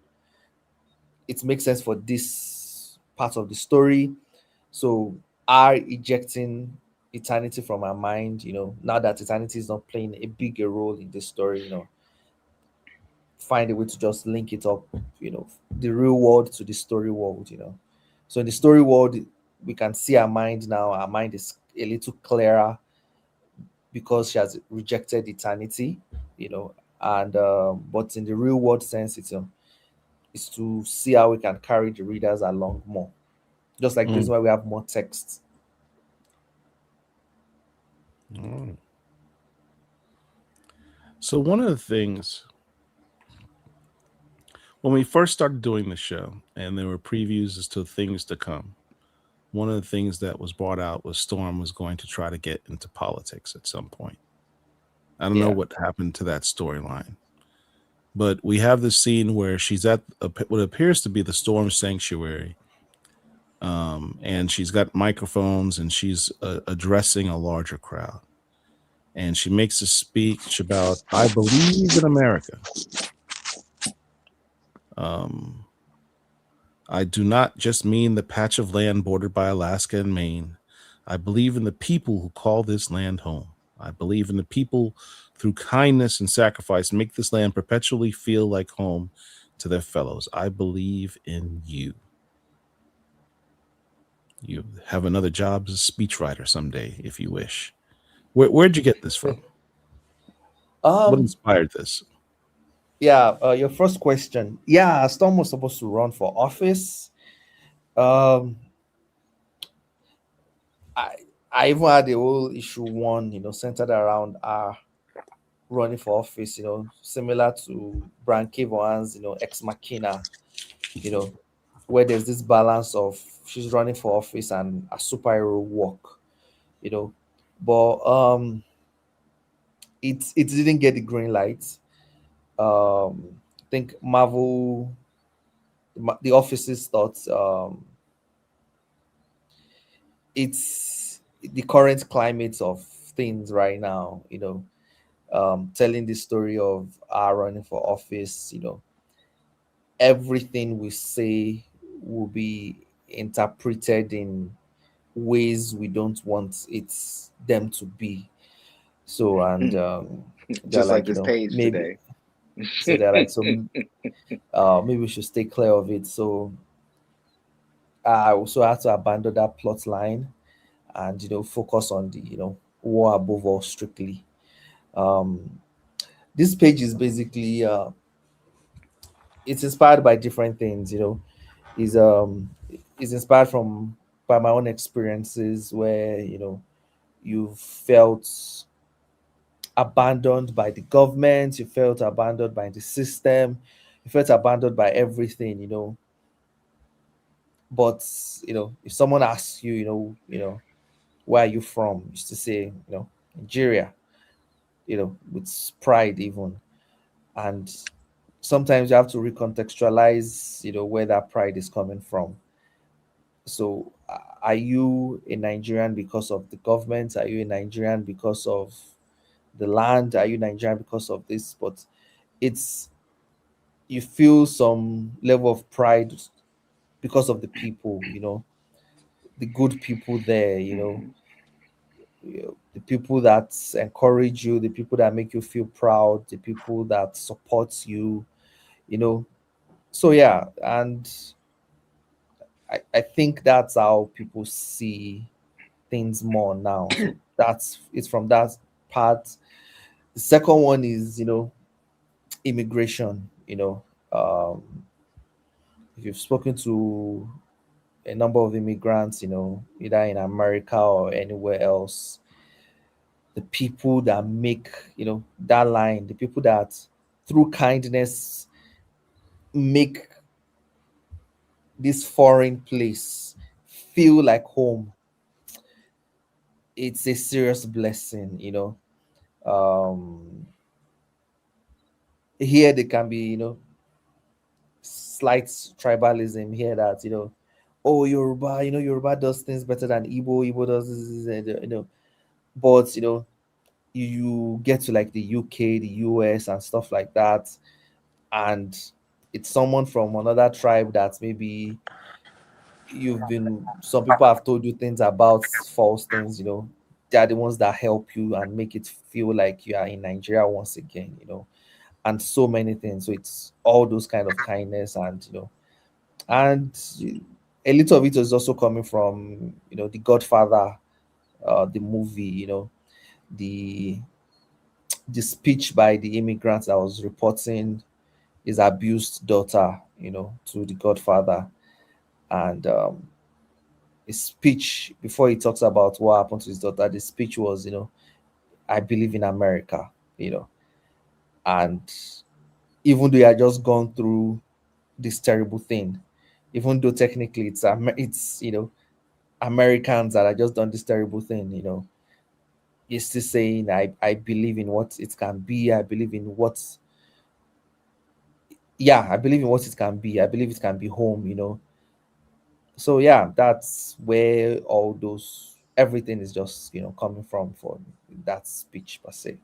it makes sense for this part of the story. So are ejecting eternity from our mind, now that eternity is not playing a bigger role in this story, find a way to just link it up, the real world to the story world. So in the story world, we can see our mind now. Our mind is a little clearer because she has rejected eternity, and but in the real world sense, it's to see how we can carry the readers along more. Just like this, Mm. why we have more text. Mm. So one of the things when we first started doing the show, and there were previews as to things to come, one of the things that was brought out was Storm was going to try to get into politics at some point. I don't know Yeah. what happened to that storyline, but we have this scene where she's at what appears to be the Storm Sanctuary, and she's got microphones and she's addressing a larger crowd, and she makes a speech about "I believe in America." Um, I do not just mean the patch of land bordered by Alaska and Maine. I believe in the people who call this land home. I believe in the people through kindness and sacrifice make this land perpetually feel like home to their fellows. I believe in you. You have another job as a speechwriter someday if you wish. Where'd you get this from? What Um, inspired this? yeah, your first question. Yeah, Storm was supposed to run for office. Um, I I even had a whole issue one, centered around running for office, similar to Brian Kevin's, Ex Machina, you know, where there's this balance of she's running for office and a superhero work, you know. But it didn't get the green light. I think Marvel, the offices thought it's the current climate of things right now, telling the story of our running for office, everything we say will be interpreted in ways we don't want it them to be. So and they're Just like like, this page maybe today. so they're like, so maybe we should stay clear of it. So I also had to abandon that plot line and focus on the war above all strictly. Um, this page is basically it's inspired by different things. Is is inspired from by my own experiences where you felt abandoned by the government, you felt abandoned by the system, you felt abandoned by everything. But if someone asks you, where are you from, you used to say, Nigeria, with pride even. And sometimes you have to recontextualize, where that pride is coming from. So, are you a Nigerian because of the government? Are you a Nigerian because of the land? Are you Nigerian because of this? But it's you feel some level of pride because of the people, the good people there, Mhm. the people that encourage you, the people that make you feel proud, the people that support you, you know. So yeah, and I think that's how people see things more now. So that's it's from that part. The second one is, immigration. Um, if you've spoken to a number of immigrants, either in America or anywhere else, the people that make, that line, the people that through kindness make this foreign place feel like home, it's a serious blessing. Um, here they can be, slight tribalism here that, oh, Yoruba, Yoruba does things better than Igbo does this, but, you get to like the UK, the US, and stuff like that, and it's someone from another tribe that maybe some people have told you things about false things, they're the ones that help you and make it feel like you are in Nigeria once again, and so many things. So it's all those kind of kindness, and and a little of it is also coming from the Godfather, the movie, the the speech by the immigrant that was reporting his abused daughter, to the Godfather. And his speech, before he talks about what happened to his daughter, the speech was, I believe in America, you know. And even though he had just gone through this terrible thing, even though technically it's Americans that have just done this terrible thing, he's still saying, I believe in what it can be. I believe in what, yeah, I believe in what it can be. I believe it can be home, So yeah, that's where all those everything is just coming from for that speech per se.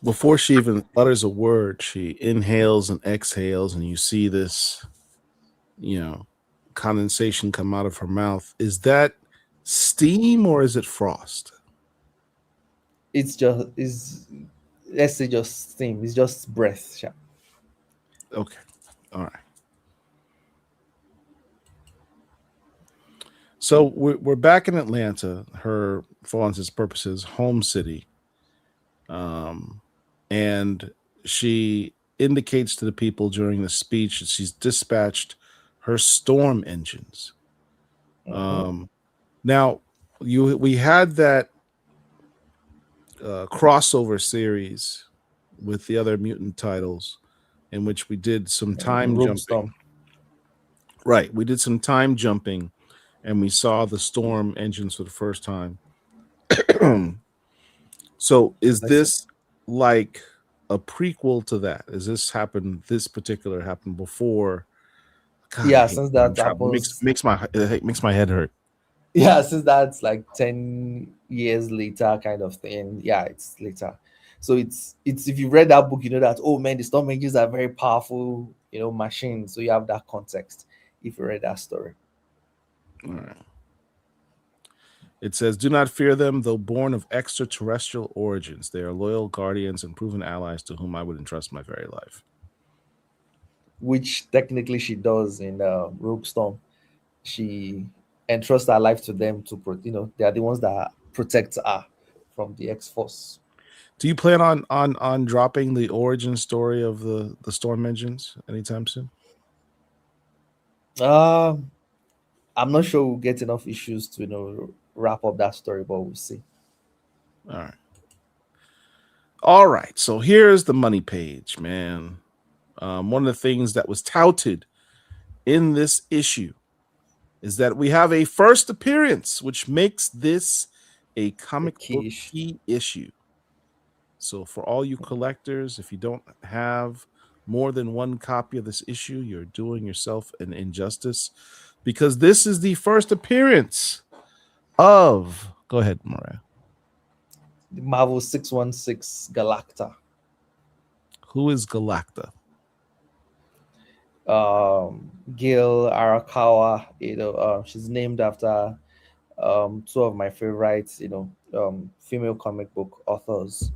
Before she even utters a word, she inhales and exhales, and you see this, you know, condensation come out of her mouth. Is that steam or is it frost? It's just is let's say just steam. It's just breath. Sha. Okay. All right. So we're back in Atlanta, her, for all intents and purposes, home city. and she indicates to the people during the speech that she's dispatched her storm engines. Mhm. Um, now, we had that crossover series with the other mutant titles in which we did some time Rogue jumping. Storm. Right, we did some time jumping, and we saw the storm engines for the first time. So, is I see. this like a prequel to that? Is this happened? This particular happened before? God, I Yeah, hate since time that travel. It makes happens, makes my it makes my head hurt. yeah, since that's like 10 years later, kind of thing. Yeah, it's later. So it's if you read that book, you know that, oh man, the storm engines are very powerful, machines. So you have that context if you read that story. All right. It says, "Do not fear them, though born of extraterrestrial origins. They are loyal guardians and proven allies to whom I would entrust my very life." Which technically she does in Rogue Storm. She entrusts her life to them to they are the ones that protect her from the X Force. Do you plan on dropping the origin story of the storm engines anytime soon? Um, I'm not sure we'll get enough issues to wrap up that story, but we'll see. All right. All right. So here's the money page, man. One of the things that was touted in this issue is that we have a first appearance, which makes this a A comic book quiche. key issue. So, for all you collectors, if you don't have more than one copy of this issue, you're doing yourself an injustice because this is the first appearance of. Go ahead, Mariah. The Marvel 616 Galacta. Who is Galacta? Gil Arakawa. She's named after two of my favorites. Female comic book authors.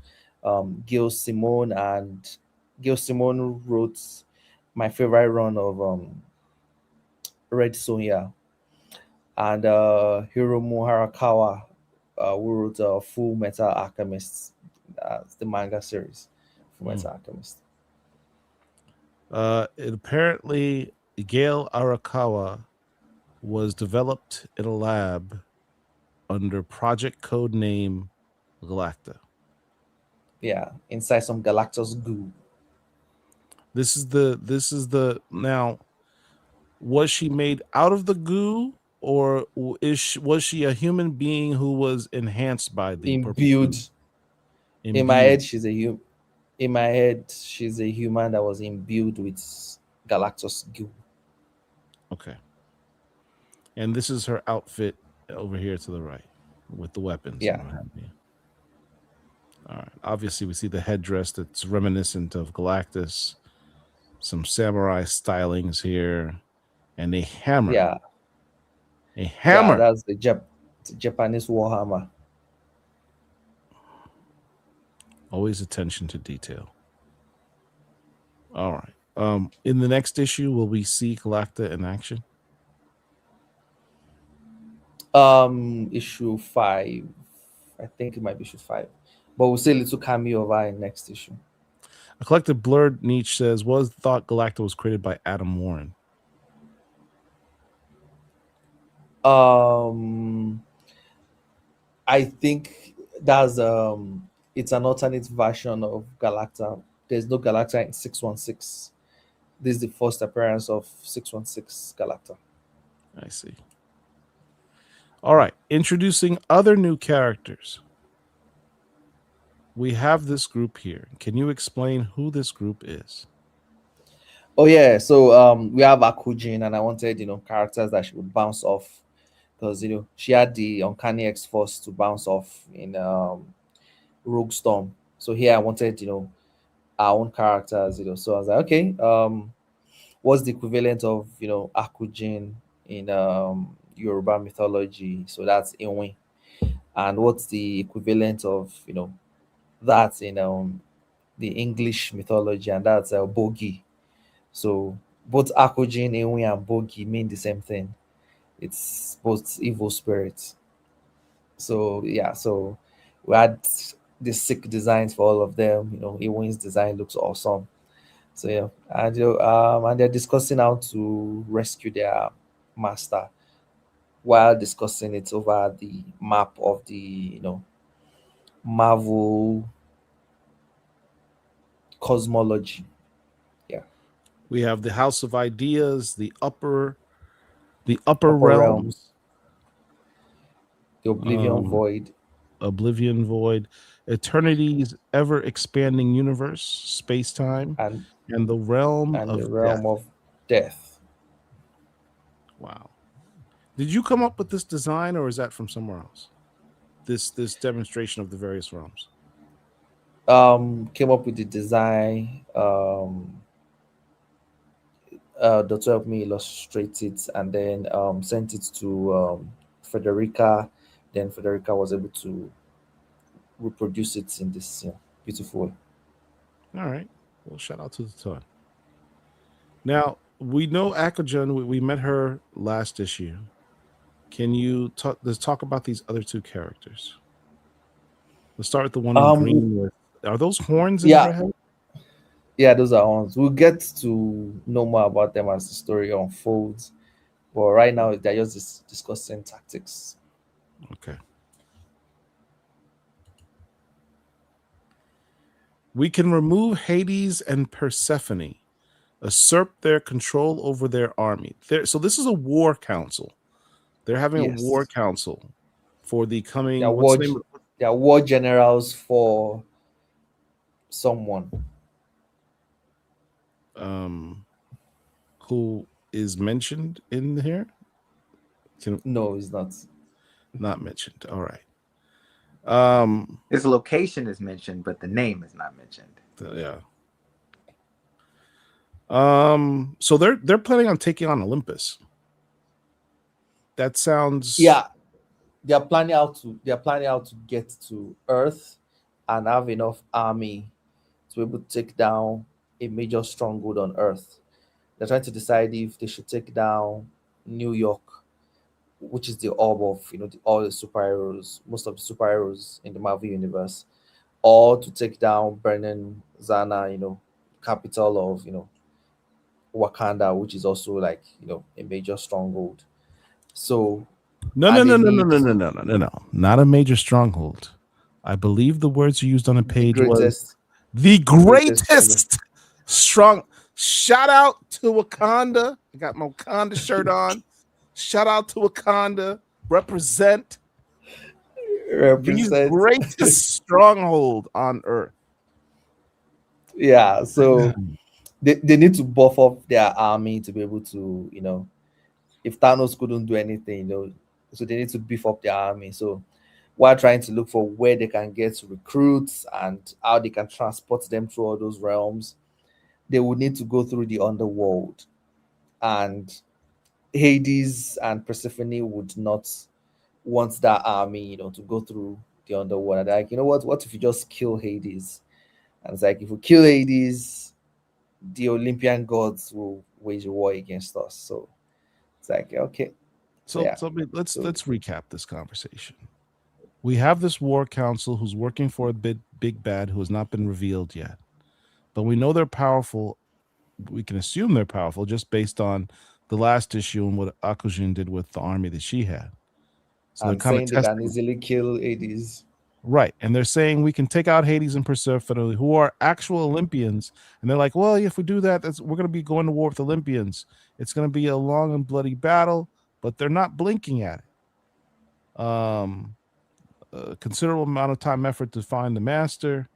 Gil Simone and Gil Simone wrote my favorite run of Red Sonja, and Hiromu Harakawa, who wrote Full Metal Alchemist, the manga series, Full Hmm. Metal Alchemist. It apparently Gail Arakawa was developed in a lab under project code name Galacta. Yeah, inside some Galactus goo. This is the now, was she made out of the goo, or was she a human being who was enhanced by the purple Imbued. goo? In my Imbued. head, In my head, she's a human that was imbued with Galactus goo. Okay. And this is her outfit over here to the right with the weapons and Yeah, what have you. All right. Obviously, we see the headdress that's reminiscent of Galactus, some samurai stylings here, and a hammer. yeah, A yeah. hammer. That's the Japanese warhammer. Always attention to detail. All right. In the next issue, will we see Galacta in action? Issue 5. I think it might be issue 5, but we'll see a little cameo of her in next issue. A collective blurred niche says, was thought Galacta was created by Adam Warren. Um, I think that's it's an alternate version of Galacta. There's no Galacta in 616. This is the first appearance of 616 Galacta. I see. All right. Introducing other new characters. We have this group here. Can you explain who this group is? Oh yeah, so we have Akujin, and I wanted characters that she would bounce off because she had the uncanny X Force to bounce off in Rogue Storm. So here I wanted our own characters. So I was like, okay, what's the equivalent of Akujin in Yoruba mythology? So that's Inwi. And what's the equivalent of that in the English mythology? And that's Bogi. So both Akujin, Inwi, and Bogi mean the same thing. It's both evil spirits. So yeah, so we had the sick designs for all of them. Ewin's design looks awesome. So yeah, and they're discussing how to rescue their master while discussing it over the map of the Marvel cosmology. Yeah, We have the House of Ideas, the upper upper realms, realms, the Oblivion um, Void, Oblivion Void, Eternity's ever expanding universe, space time, and and the realm and the of death. realm of death. Wow. Did you come up with this design, or is that from somewhere else? This demonstration of the various realms. Came up with the design. Doctor helped me illustrate it, and then sent it to Federica. Then Federica was able to reproduce it in this beautiful way. All right. Well, shout out to the ton. Now we know Akajun. We met her last issue. Can you talk? Let's talk about these other two characters. Let's start with the one in Um, green. Are those horns in yeah, her head? yeah, those are ones. We'll get to know more about them as the story unfolds. But right now, they're just discussing tactics. Okay. We can remove Hades and Persephone, usurp their control over their army. So this is a war council. They're having a war Yes, council for the they are coming. What's the name? they are war generals for someone. Who is mentioned in here? No, it's not. Not mentioned. All right. His location is mentioned, but the name is not mentioned. Yeah. So they're planning on taking on Olympus. That sounds. Yeah, they are planning out to get to Earth and have enough army to be able to take down a major stronghold on Earth. They're trying to decide if they should take down New York, which is the hub of all the superheroes, most of the superheroes in the Marvel universe, or to take down Berlin Zana, capital of Wakanda, which is also like a major stronghold. So No, no, and they no, no, no, need no, no, no, no, no, no. Not a major stronghold. I believe the words you used on the the page was greatest, the the greatest stronghold. greatest strong. Shout out to Wakanda. I got my Wakanda shirt on. Shout out to Wakanda. Represent the Represent. greatest stronghold on earth. Yeah, so they need to buff up their army to be able to, if Thanos couldn't do anything, so they need to beef up their army. So while trying to look for where they can get recruits and how they can transport them through all those realms, they would need to go through the underworld. And Hades and Persephone would not want that army, to go through the underworld. And they're like, what if you just kill Hades? And it's like, if we kill Hades, the Olympian gods will wage a war against us. So it's like, okay. So So, yeah. let's So recap this conversation. We have this war council who's working for a big bad who has not been revealed yet, but we know they're powerful. We can assume they're powerful just based on the last issue and what Akujin did with the army that she had. So they're and kind of saying they can testing. easily kill Hades. Right. And they're saying we can take out Hades and Persephone, who are actual Olympians. And they're like, well, if we do that, we're going to be going to war with Olympians. It's going to be a long and bloody battle, but they're not blinking at it. A considerable amount of time, effort to find the master.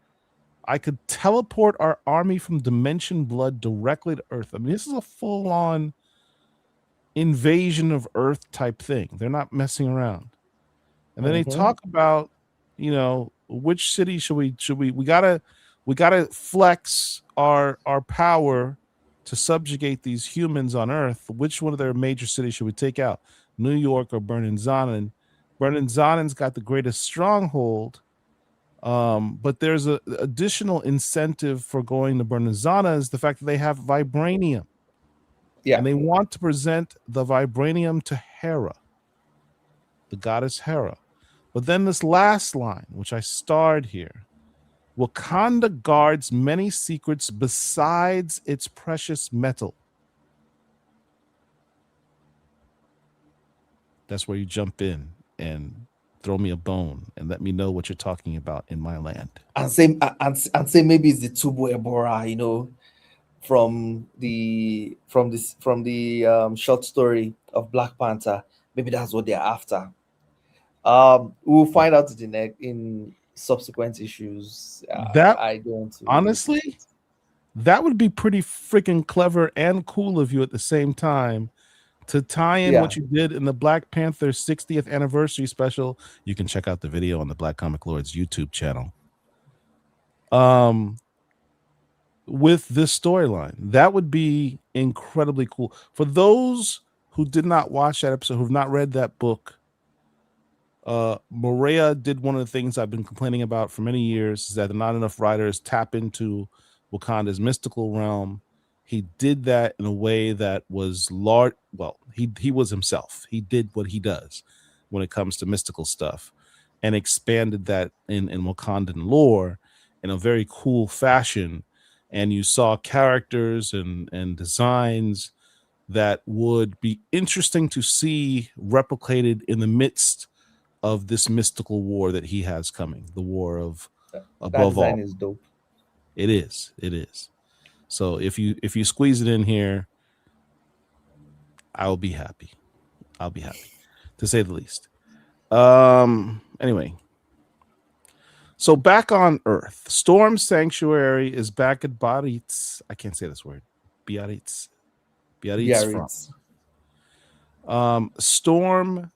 I could teleport our army from Dimension Blood directly to Earth. I mean, this is a full-on invasion of Earth type thing. They're not messing around. And then they talk about, which city should we gotta flex our power to subjugate these humans on Earth. Which one of their major cities should we take out? New York or Berlin Zonen? Berlin Zonen's got the greatest stronghold. But there's a additional incentive for going to Berlin Zana is the fact that they have vibranium. Yeah. And they want to present the vibranium to Hera, the goddess Hera. But then this last line, which I starred here, Wakanda guards many secrets besides its precious metal. That's where you jump in and throw me a bone and let me know what you're talking about in my land. And say maybe it's the Tubu Ebora, you know, from the short story of Black Panther. Maybe that's what they're after. We'll find out in subsequent issues. That I don't want to really put honestly, it. that would be pretty freaking clever and cool of you at the same time to tie in Yeah. what you did in the Black Panther 60th anniversary special. You can check out the video on the Black Comic Lords YouTube channel. With this storyline, that would be incredibly cool. For those who did not watch that episode, who've not read that book, Murewa did one of the things I've been complaining about for many years, is that not enough writers tap into Wakanda's mystical realm. He did that in a way that was large. Well, he was himself. He did what he does when it comes to mystical stuff, and expanded that in Wakandan lore in a very cool fashion. And you saw characters and designs that would be interesting to see replicated in the midst of this mystical war that he has coming, the war of That above design all. is dope. It is. So if you squeeze it in here, I'll be happy. I'll be happy, to say the least. Anyway, so back on Earth, Storm Sanctuary is back at Biarritz. I can't say this word. Biarritz. Biarritz. Storm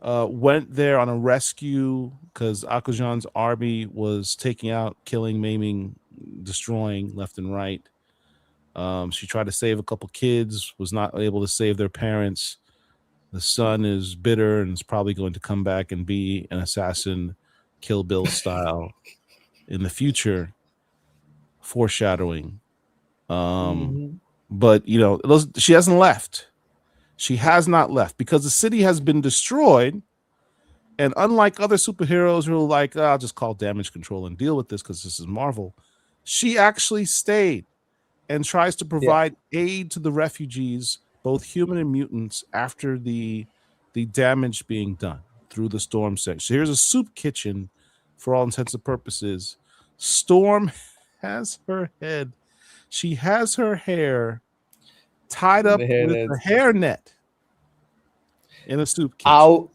went there on a rescue because Akujan's army was taking out, killing, maiming, destroying left and right. She tried to save a couple kids, was not able to save their parents. The son is bitter and is probably going to come back and be an assassin, Kill Bill style, in the future. Foreshadowing. But you know, she hasn't left. She has not left because the city has been destroyed. And unlike other superheroes who are like, I'll just call damage control and deal with this because this is Marvel, she actually stayed and tries to provide aid to the refugees, both human and mutants, after the damage being done through the Storm section. So here's a soup kitchen for all intents and purposes. Storm has her head. She has her hair tied up with a hairnet in a soup kitchen.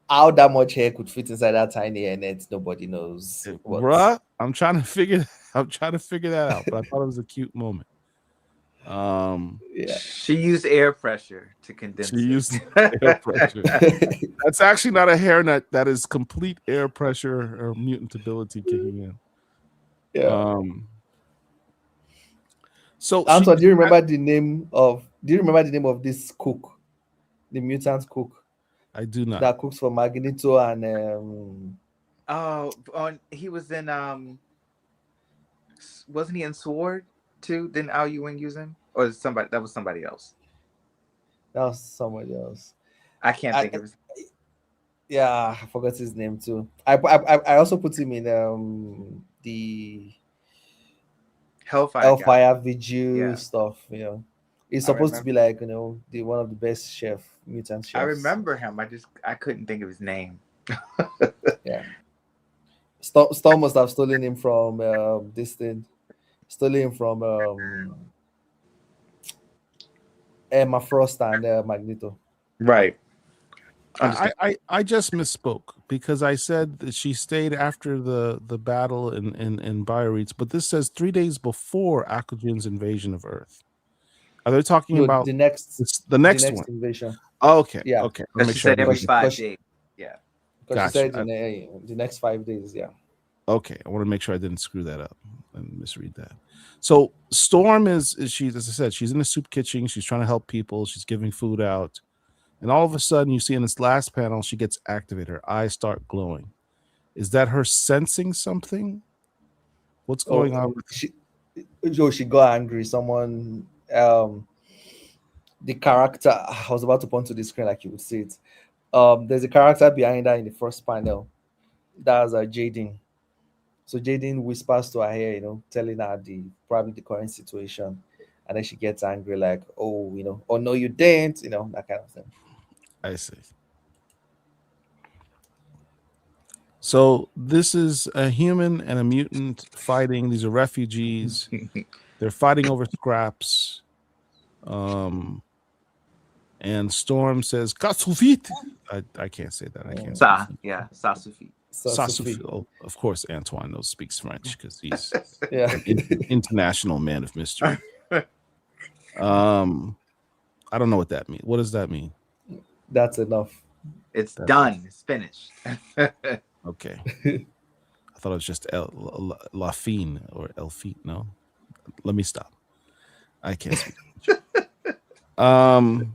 How that much hair could fit inside that tiny hairnet, nobody knows. Bruh, I'm trying to figure that out, but I thought it was a cute moment. She used air pressure to condense She used air pressure. That's actually not a hairnet. That is complete air pressure or mutant ability kicking in. So Anton, do you remember the name of this cook, the mutant cook? I do not. That cooks for Magneto and he was in wasn't he in Sword too? Didn't Al Ewing use him? Or was somebody else? That was somebody else. I can't think of his. Yeah, I forgot his name too. I also put him in the Hellfire Vigil stuff. You know, he's supposed to be like, you know, the one of the best mutant chefs. I remember him. I couldn't think of his name. Yeah, Storm must have stolen him from this thing. Stolen him from Emma Frost and Magneto. Right. I just misspoke because I said that she stayed after the battle in Biarritz, but this says 3 days before Akujan's invasion of Earth. Are they talking about the next one? Invasion? Oh, okay. Yeah. Okay. Make sure every 5 days. Yeah. Because she said in the next 5 days. Yeah. Okay. I want to make sure I didn't screw that up and misread that. So Storm is she, as I said, she's in the soup kitchen. She's trying to help people. She's giving food out. And all of a sudden, you see in this last panel, she gets activated. Her eyes start glowing. Is that her sensing something? What's going on? She got angry. Someone, the character, I was about to point to the screen like you would see it. There's a character behind her in the first panel. That's Jaden. So Jaden whispers to her ear, telling her probably the current situation, and then she gets angry, like, oh, oh no, you didn't, that kind of thing. I see. So this is a human and a mutant fighting. These are refugees. They're fighting over scraps. And Storm says, "Kasufit." I can't say that. I can't speak Sa, French. yeah, ça suffit. Sasufi. Oh, of course, Antoine knows speaks French because he's Yeah. an international man of mystery. I don't know what that means. What does that mean? That's enough. It's done. It's finished. Okay. I thought it was just La Fine or Elfine. No, let me stop. I can't speak French.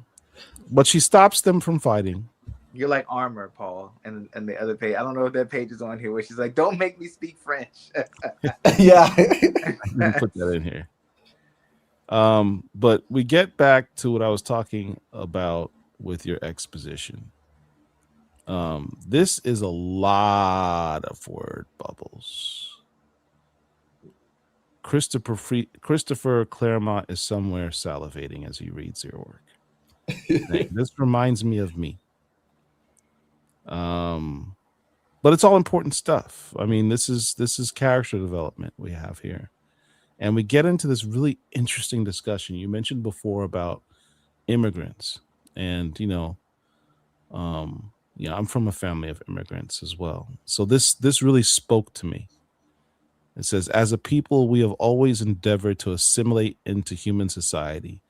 But she stops them from fighting. You're like Armor, Paul, and the other page. I don't know if that page is on here where she's like, "Don't make me speak French." Yeah. Let me put that in here. But we get back to what I was talking about with your exposition. This is a lot of word bubbles. Christopher Claremont is somewhere salivating as he reads your work. This reminds me of me. But it's all important stuff. I mean, this is character development we have here. And we get into this really interesting discussion. You mentioned before about immigrants. And, I'm from a family of immigrants as well. So this really spoke to me. It says, as a people, we have always endeavored to assimilate into human society,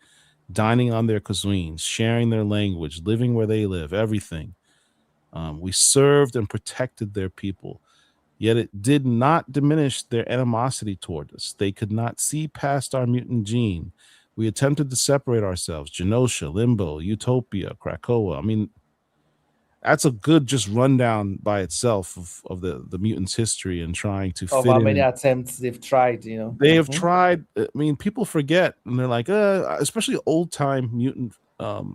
dining on their cuisines, sharing their language, living where they live, everything. We served and protected their people, yet it did not diminish their animosity toward us. They could not see past our mutant gene. We attempted to separate ourselves. Genosha, Limbo, Utopia, Krakoa. I mean, that's a good just rundown by itself of the mutants' history and trying to Of fit how in. many attempts they've tried, They have tried. I mean, people forget, and they're like, especially old-time mutant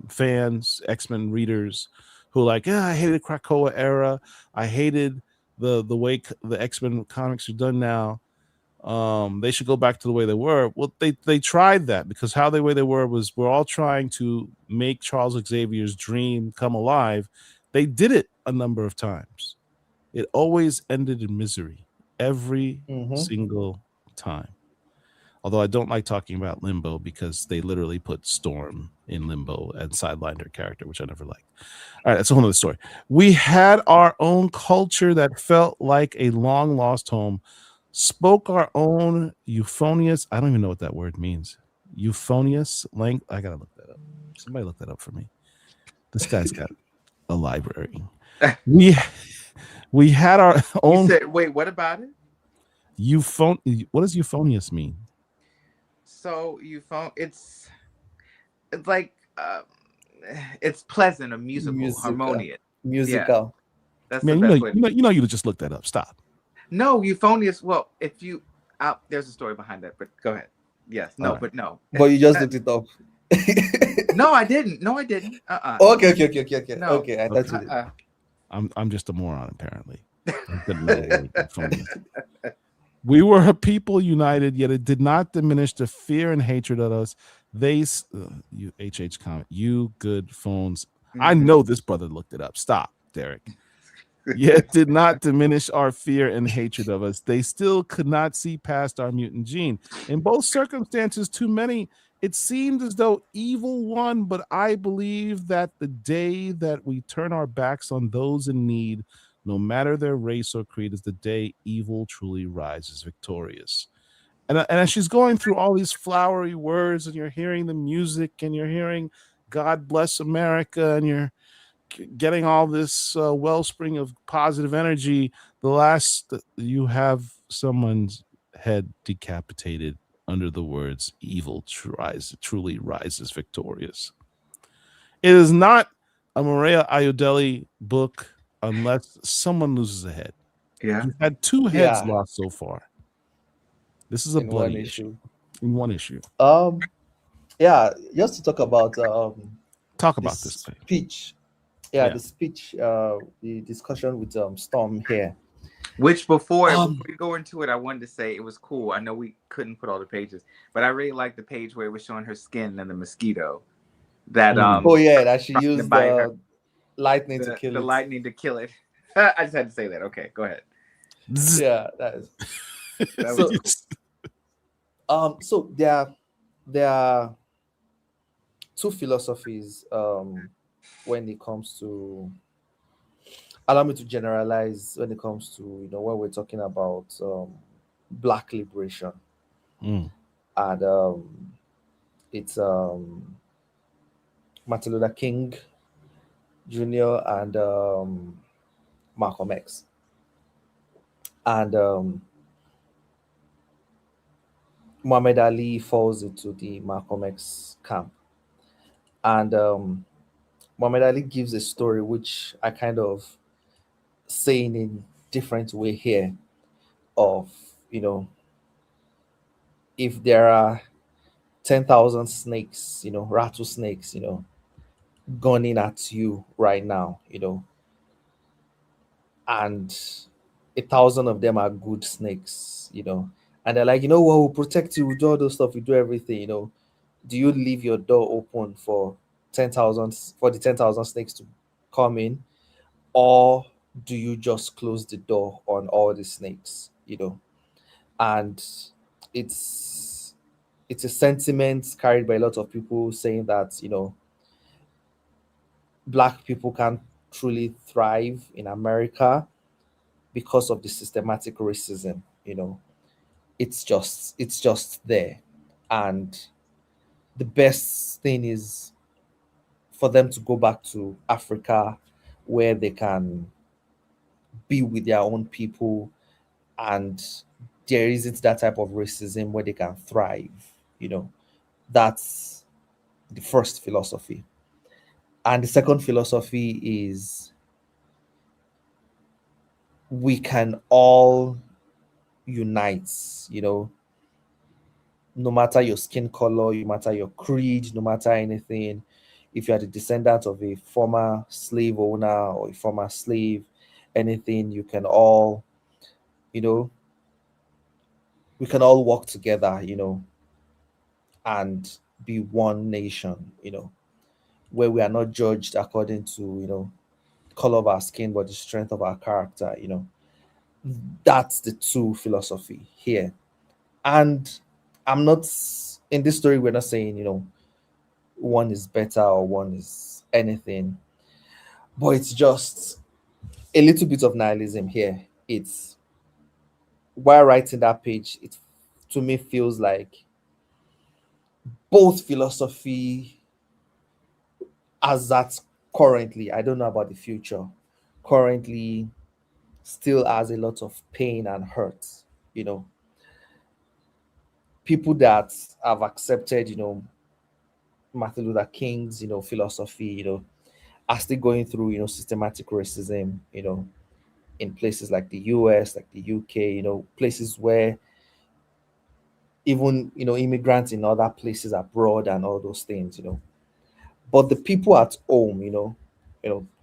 fans, X-Men readers, who are like, I hated Krakoa era. I hated the way the X-Men comics are done now. They should go back to the way they were. Well, they tried that because the way they were was we're all trying to make Charles Xavier's dream come alive. They did it a number of times. It always ended in misery every single time. Although I don't like talking about Limbo because they literally put Storm in Limbo and sidelined her character, which I never liked. All right, that's a whole other story. We had our own culture that felt like a long lost home, spoke our own euphonious. I don't even know what that word means. Euphonious language. I gotta look that up. Somebody look that up for me. This guy's got a library. We had our own. You said, wait, what about it? What does euphonious mean? So it's like it's pleasant or musical, harmonious. Musical. Yeah. That's Man, the best way. You just look that up. Stop. No, euphonious. Well, if you there's a story behind that, but go ahead. Yes. No, right. but no. But you just looked it up. No, I didn't. Okay. No. Okay, I thought you did. I'm just a moron, apparently. We were a people united, yet it did not diminish the fear and hatred of us. You HH comment, you good phones. I know this brother looked it up. Stop, Derek. Yet did not diminish our fear and hatred of us. They still could not see past our mutant gene. In both circumstances, too many, it seemed as though evil won, but I believe that the day that we turn our backs on those in need, no matter their race or creed, is the day evil truly rises victorious. And as she's going through all these flowery words, and you're hearing the music, and you're hearing God Bless America, and you're getting all this wellspring of positive energy, you have someone's head decapitated under the words evil truly rises victorious. It is not a Murewa Ayodele book unless someone loses a head. Yeah. You've had 2 heads lost so far. This is a bloody issue. In one issue. Yeah, just to talk about this speech. Yeah, the speech, the discussion with Storm here. Which before Um, you go into it, I wanted to say it was cool. I know we couldn't put all the pages, but I really liked the page where it was showing her skin and the mosquito that oh Mm. yeah, that she trying to used buy her the lightning to kill the it. lightning to kill it. I just had to say that. Okay, go ahead. Bzz. Yeah, that is That was so. cool. So there are two philosophies when it comes to, allow me to generalize, when it comes to, when we're talking about black liberation. Mm. And it's Martin Luther King Jr. and Malcolm X. And Muhammad Ali falls into the Malcolm X camp. And Muhammad Ali gives a story which I kind of say in a different way here, of, you know, if there are 10,000 snakes, rattlesnakes, gunning at you right now, and 1,000 of them are good snakes, and they're like, what, we'll protect you, we do all those stuff, we do everything, do you leave your door open for 10,000, for the 10,000 snakes to come in, or do you just close the door on all the snakes, and it's it's a sentiment carried by a lot of people saying that, black people can't truly thrive in America because of the systematic racism. It's just there, and the best thing is for them to go back to Africa, where they can be with their own people, and there isn't that type of racism, where they can thrive. you know that's the first philosophy. And the second philosophy is, we can all unite, you know, no matter your skin color, no matter your creed, no matter anything. If you are the descendant of a former slave owner or a former slave, anything, you can all, you know, we can all work together, and be one nation, where we are not judged according to, color of our skin, but the strength of our character. That's the two philosophy here. And I'm not, in this story, we're not saying, one is better or one is anything, but it's just a little bit of nihilism here. It's, while writing that page, it to me feels like both philosophy, as that currently, I don't know about the future, currently still has a lot of pain and hurt. You know, people that have accepted, Martin Luther King's, philosophy, are still going through, systematic racism, in places like the US, like the UK, places where even, immigrants in other places abroad and all those things, But the people at home,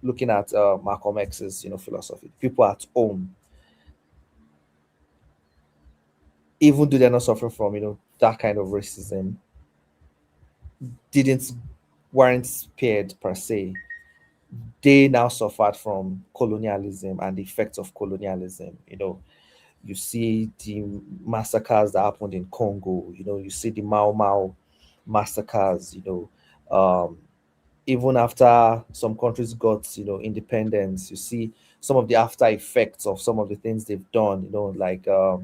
looking at Malcolm X's, philosophy, people at home, even though they're not suffering from, that kind of racism, didn't weren't spared per se. They now suffered from colonialism and the effects of colonialism. You see the massacres that happened in Congo. You see the Mau Mau massacres. Even after some countries got, independence, you see some of the after effects of some of the things they've done. Like the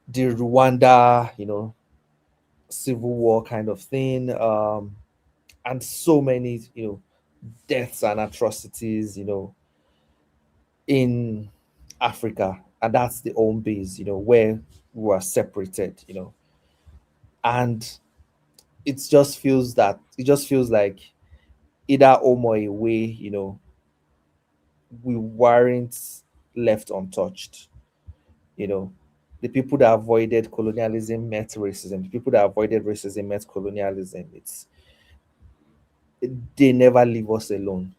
Rwanda, civil war kind of thing, and so many, deaths and atrocities, in Africa, and that's the home base, where we are separated, and it just feels like either home or away, we weren't left untouched. You know, the people that avoided colonialism met racism. The people that avoided racism met colonialism. They never leave us alone,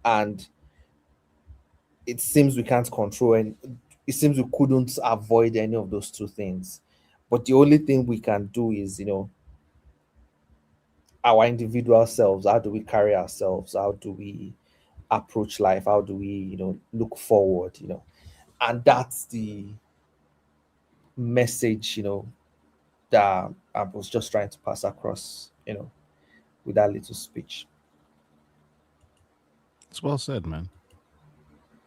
and it seems we can't control, and it seems we couldn't avoid any of those two things. But the only thing we can do is, our individual selves. How do we carry ourselves? How do we approach life? How do we, look forward? And that's the message, that I was just trying to pass across, with that little speech. It's well said, man.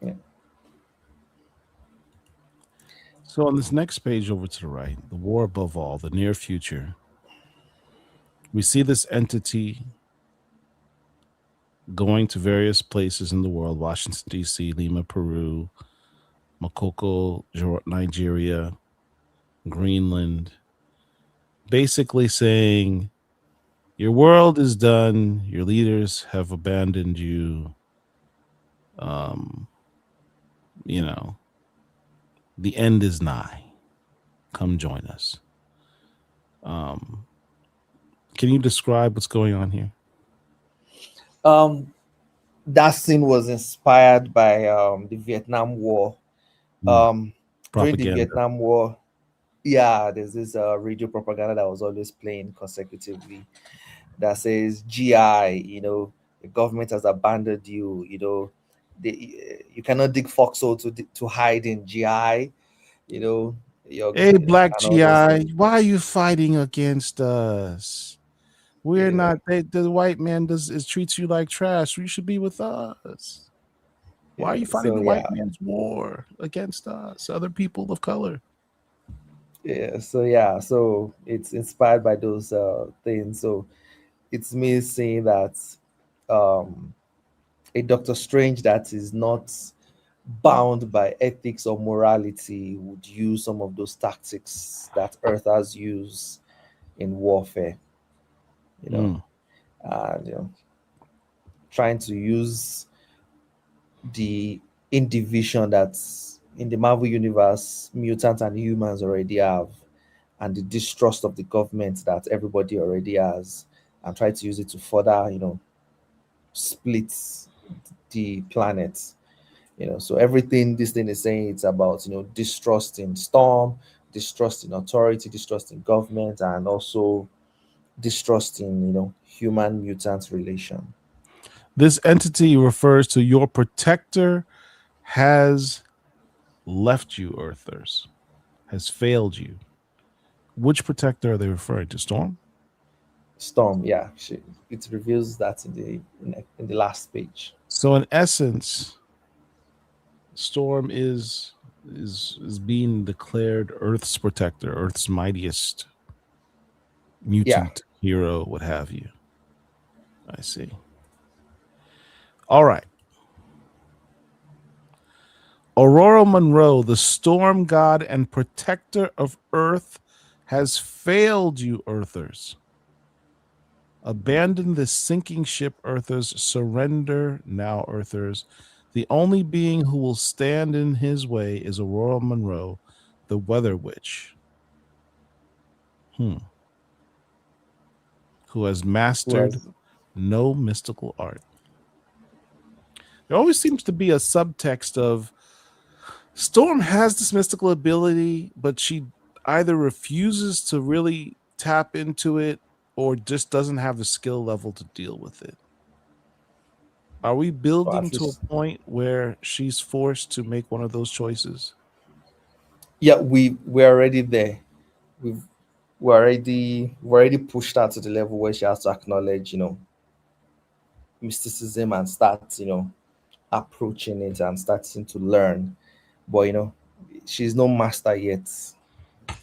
Yeah. So on this next page over to the right, the war above all, the near future, we see this entity going to various places in the world: Washington, D.C., Lima, Peru, Makoko, Nigeria, Greenland, basically saying, your world is done, your leaders have abandoned you. Um, you know, the end is nigh. Come join us. Um, can you describe what's going on here? Um, that scene was inspired by the Vietnam War. During the Propaganda. Vietnam War, yeah, there's this radio propaganda that was always playing consecutively that says GI, the government has abandoned you, you cannot dig foxhole to hide in GI, you know, Hey, Black and all those GI, things. why are you fighting against us? We're Yeah, not. The white man treats you like trash. You should be with us. Why are yeah. you fighting So the yeah, white man's war against us, other people of color? so it's inspired by those things. So it's me saying that um a Doctor Strange that is not bound by ethics or morality would use some of those tactics that Earthers use in warfare, you know, Mm. and trying to use the indivision that's in the Marvel universe mutants and humans already have, and the distrust of the government that everybody already has, and try to use it to further, split the planet. So everything this thing is saying, it's about, distrust in Storm, distrust in authority, distrust in government, and also distrust in, human mutant relation. This entity refers to your protector has left you, Earthers, has failed you. Which protector are they referring to? Storm? Storm, yeah, it reveals that in the last page. So in essence, Storm is being declared Earth's protector, Earth's mightiest Yeah. mutant hero, what have you. I see. All right. Aurora Monroe, the storm god and protector of Earth, has failed you, Earthers. Abandon this sinking ship, Earthers. Surrender now, Earthers. The only being who will stand in his way is Aurora Monroe, the Weather Witch, who has Who mastered has no mystical art. There always seems to be a subtext of Storm has this mystical ability, but she either refuses to really tap into it or just doesn't have the skill level to deal with it. Are we or building at to least a point where she's forced to make one of those choices? Yeah, we're already there. We've we're already pushed her to the level where she has to acknowledge, mysticism, and start, approaching it and starting to learn. But she's no master yet.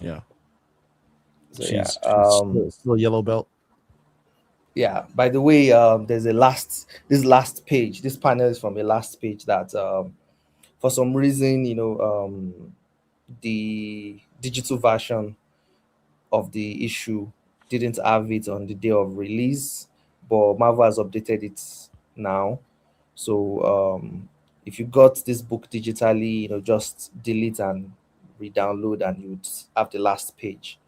Yeah. So yeah. She's still a yellow belt. Yeah. By the way, there's this last page. This panel is from a last page that for some reason, the digital version of the issue didn't have it on the day of release, but Marvel has updated it now. So if you got this book digitally, just delete and re-download, and you'd have the last page.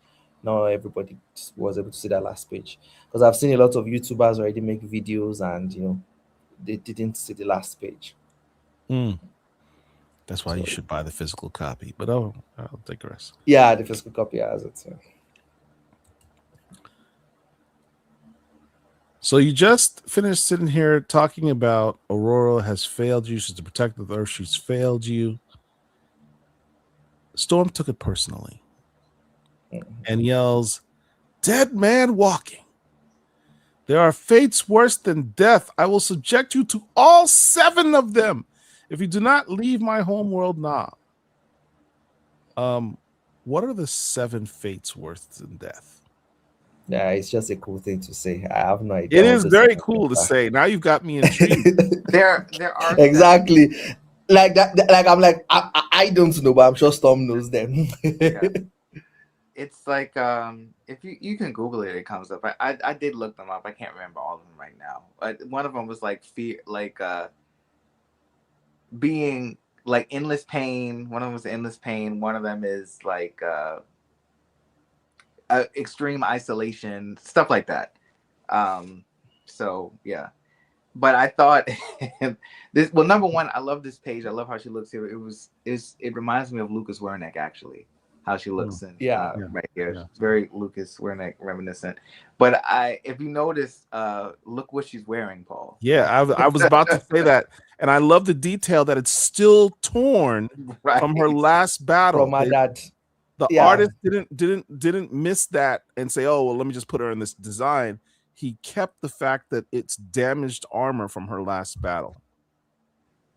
Not everybody was able to see that last page, because I've seen a lot of YouTubers already make videos, and they didn't see the last page. Mm. That's why So you should buy the physical copy. But I'll digress. yeah, the physical copy has it. So. So you just finished sitting here talking about Aurora has failed you. She's the protector of the Earth. She's failed you. Storm took it personally and yells, "Dead man walking. There are fates worse than death. I will subject you to all 7 of them if you do not leave my homeworld now." What are the 7 fates worse than death? Yeah, it's just a cool thing to say. I have no idea. It is very cool to say. Now you've got me intrigued. There are exactly like that. Like I'm like I don't know, but I'm sure Storm knows them. Yeah. It's like if you can Google it, it comes up. I did look them up. I can't remember all of them right now. One of them was like fear, like being like endless pain. One of them was endless pain. One of them is like extreme isolation, stuff like that. So yeah, but I thought this. Well, number one, I love this page. I love how she looks here. It reminds me of Lucas Wernick actually. How she looks in right here. Yeah. It's very Lucas Wernick reminiscent. But if you notice, look what she's wearing, Paul. Yeah, I was about to say that, and I love the detail that it's still torn from her last battle. From my dad. The artist didn't miss that and say, "Oh, well, let me just put her in this design." He kept the fact that it's damaged armor from her last battle.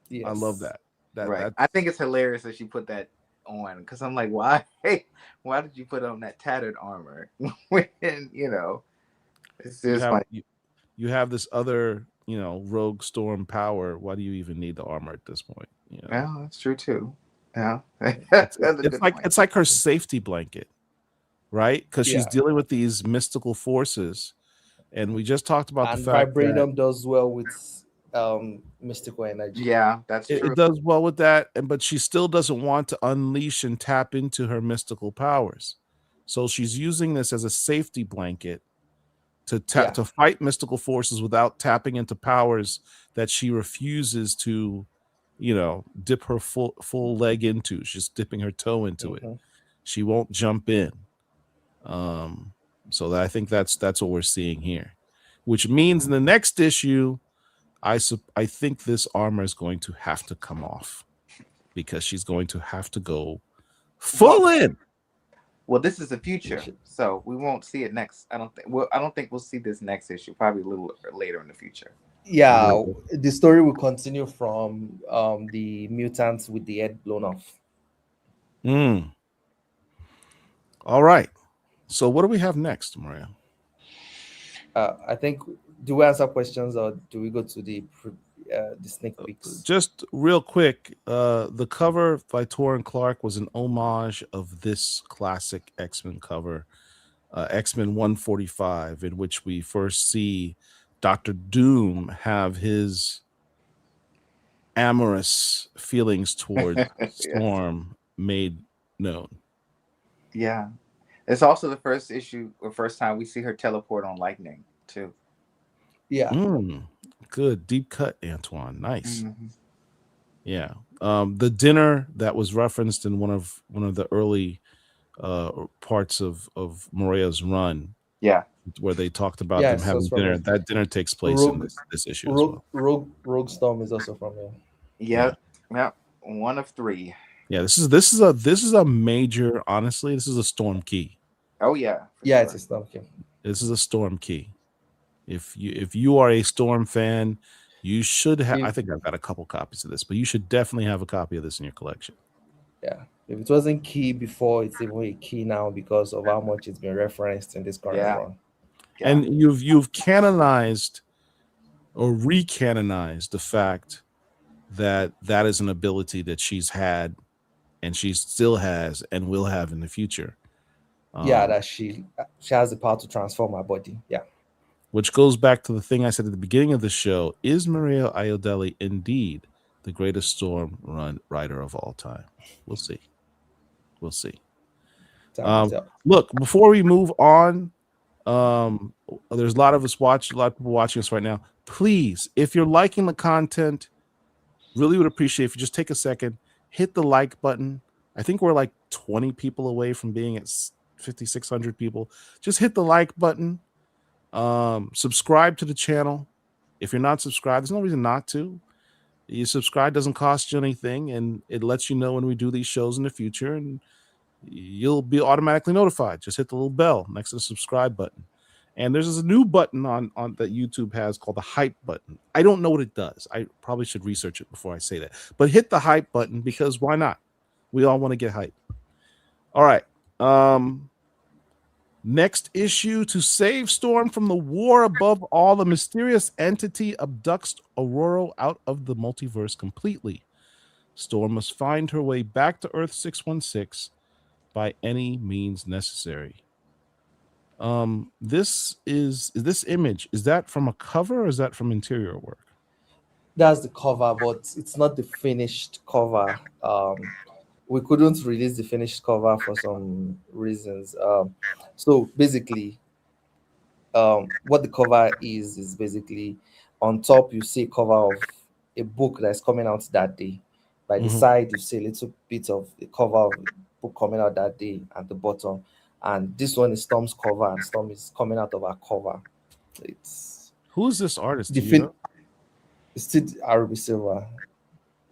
Yes. I love that. Right. I think it's hilarious that she put that on because I'm like, why did you put on that tattered armor when it's just you have this other rogue storm power. Why do you even need the armor at this point? Well, that's true too. Yeah. it's like her safety blanket, right? Because she's dealing with these mystical forces, and we just talked about the fact vibranium does well with mystical energy. Yeah, that's true. It does well with that, but she still doesn't want to unleash and tap into her mystical powers. So she's using this as a safety blanket to fight mystical forces without tapping into powers that she refuses to, dip her full leg into. She's dipping her toe into it. She won't jump in. So I think that's what we're seeing here, which means in the next issue, I think this armor is going to have to come off because she's going to have to go full in. Well, this is the future, so we won't see it next. I don't think we'll see this next issue. Probably a little later in the future. Yeah, the story will continue from the mutants with the head blown off. All right. So what do we have next, Maria? I think, do we answer questions or do we go to the sneak peeks? Just real quick, the cover by Torrin Clark was an homage of this classic X-Men cover, X-Men 145, in which we first see Dr. Doom have his amorous feelings toward Storm made known. Yeah. It's also the first time we see her teleport on lightning, too. Yeah. Good. Deep cut, Antoine. Nice. Yeah. The dinner that was referenced in one of the early parts of Morea's run. Yeah. Where they talked about them having dinner. That dinner takes place in this issue as well. Rogue Storm is also from there. Yeah. One of 3. Yeah, this is a major, honestly, this is a Storm key. Oh yeah. Yeah, it's a Storm key. This is a Storm key. If you are a Storm fan, you should have. I think I've got a couple copies of this, but you should definitely have a copy of this in your collection. Yeah, if it wasn't key before, it's even a key now because of how much it's been referenced in this current run. Yeah. And you've canonized or recanonized the fact that is an ability that she's had, and she still has, and will have in the future. That she has the power to transform her body. Yeah. Which goes back to the thing I said at the beginning of the show. Is Murewa Ayodele indeed the greatest Storm writer of all time? We'll see. Look, before we move on, there's a lot of people watching us right now. Please, if you're liking the content, really would appreciate if you just take a second hit the like button. I think we're like 20 people away from being at 5,600 people. Just hit the like button. Subscribe to the channel. If you're not subscribed, there's no reason not to. You subscribe, doesn't cost you anything, and it lets you know when we do these shows in the future, and you'll be automatically notified. Just hit the little bell next to the subscribe button. And there's a new button on that YouTube has called the hype button. I don't know what it does. I probably should research it before I say that. But hit the hype button, because why not? We all want to get hype. All right. Next issue: to save Storm from the war above all, the mysterious entity abducts Aurora out of the multiverse completely. Storm must find her way back to Earth 616 by any means necessary. This image, is that from a cover or is that from interior work? That's the cover, but it's not the finished cover. We couldn't release the finished cover for some reasons. So basically, what the cover is basically, on top you see a cover of a book that's coming out that day. By the side, you see a little bit of the cover of a book coming out that day at the bottom. And this one is Storm's cover, and Storm is coming out of our cover. Who's this artist? It's still RB Silver.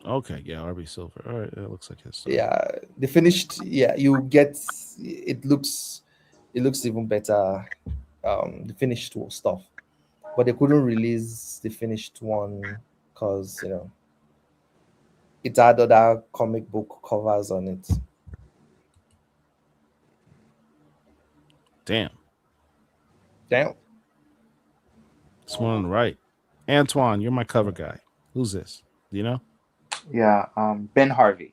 Okay, yeah, RB Silver. All right, it looks like his. Yeah, the finished. Yeah, you get. It looks even better. The finished stuff, but they couldn't release the finished one because it had other comic book covers on it. Damn. This one on the right. Antoine, you're my cover guy. Who's this? Do you know? Yeah, Ben Harvey.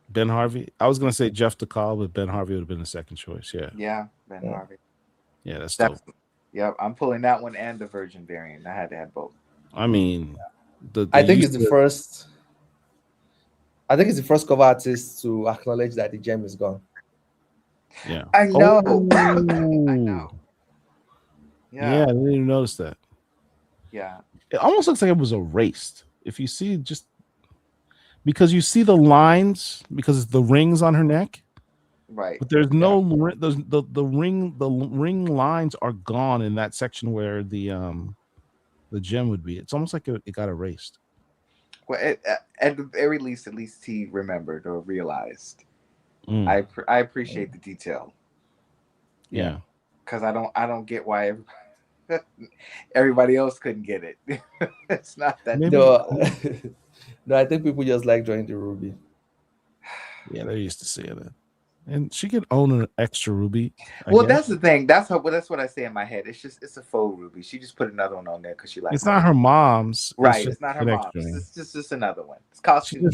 Ben Harvey? I was gonna say Jeff DeCall, but Ben Harvey would have been the second choice. Yeah, Ben Harvey. Yeah, that's dope. Yeah, I'm pulling that one and the Virgin variant. I had to have both. I mean, I think it's the first cover artist to acknowledge that the gem is gone. Yeah, I know. I know. Yeah, I didn't even notice that. Yeah, it almost looks like it was erased. If you see, just because you see the lines, because it's the rings on her neck, right? But there's no the ring lines are gone in that section where the gem would be. It's almost like it got erased. Well, at the very least, at least he remembered or realized. I appreciate the detail. Yeah, because I don't get why everybody else couldn't get it. It's not that. No, I think people just like drawing the ruby. Yeah, they're used to seeing it. And she could own an extra ruby. Well, that's the thing. That's what I say in my head. It's a faux ruby. She just put another one on there because she likes. It's not her mom's. Right. It's not her mom's. It's just another one. It's costume.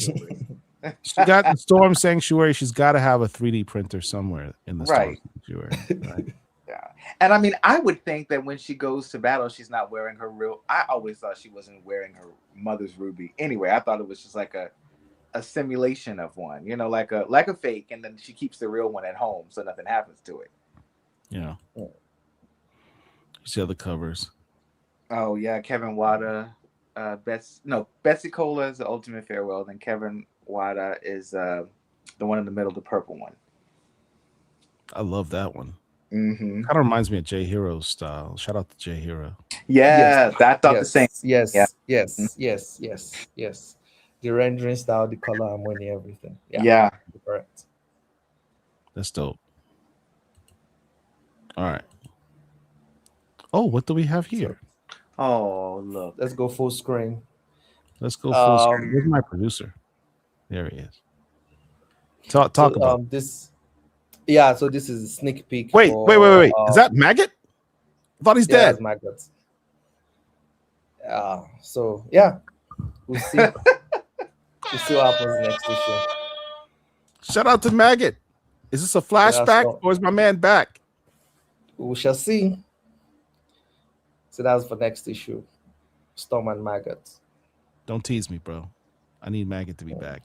She got the Storm Sanctuary. She's got to have a 3D printer somewhere in the Storm Sanctuary. Right. Yeah. And I mean, I would think that when she goes to battle, she's not wearing her real. I always thought she wasn't wearing her mother's ruby. Anyway, I thought it was just like a simulation of one, like a fake, and then she keeps the real one at home so nothing happens to it. Yeah. You see other covers. Oh yeah, Kevin Wada, Betsy Cola is the Ultimate Farewell, then Kevin Wada is the one in the middle, the purple one. I love that one. Mm-hmm. Kind of reminds me of J Hero's style. Shout out to J Hero. Yeah, I thought the same. Yes. The rendering style, the color harmony, everything. Yeah. Correct. That's dope. All right. Oh, what do we have here? Oh, look. Let's go full screen. Let's go full screen. Where's my producer? There he is. Talk about this. Yeah, so this is a sneak peek. Wait. Is that Maggot? I thought he's dead. Maggot. So yeah, we'll see. We'll see what happens next issue. Shout out to Maggot. Is this a flashback or is my man back? We shall see. So that's for next issue. Storm and Maggot. Don't tease me, bro. I need Maggot to be back.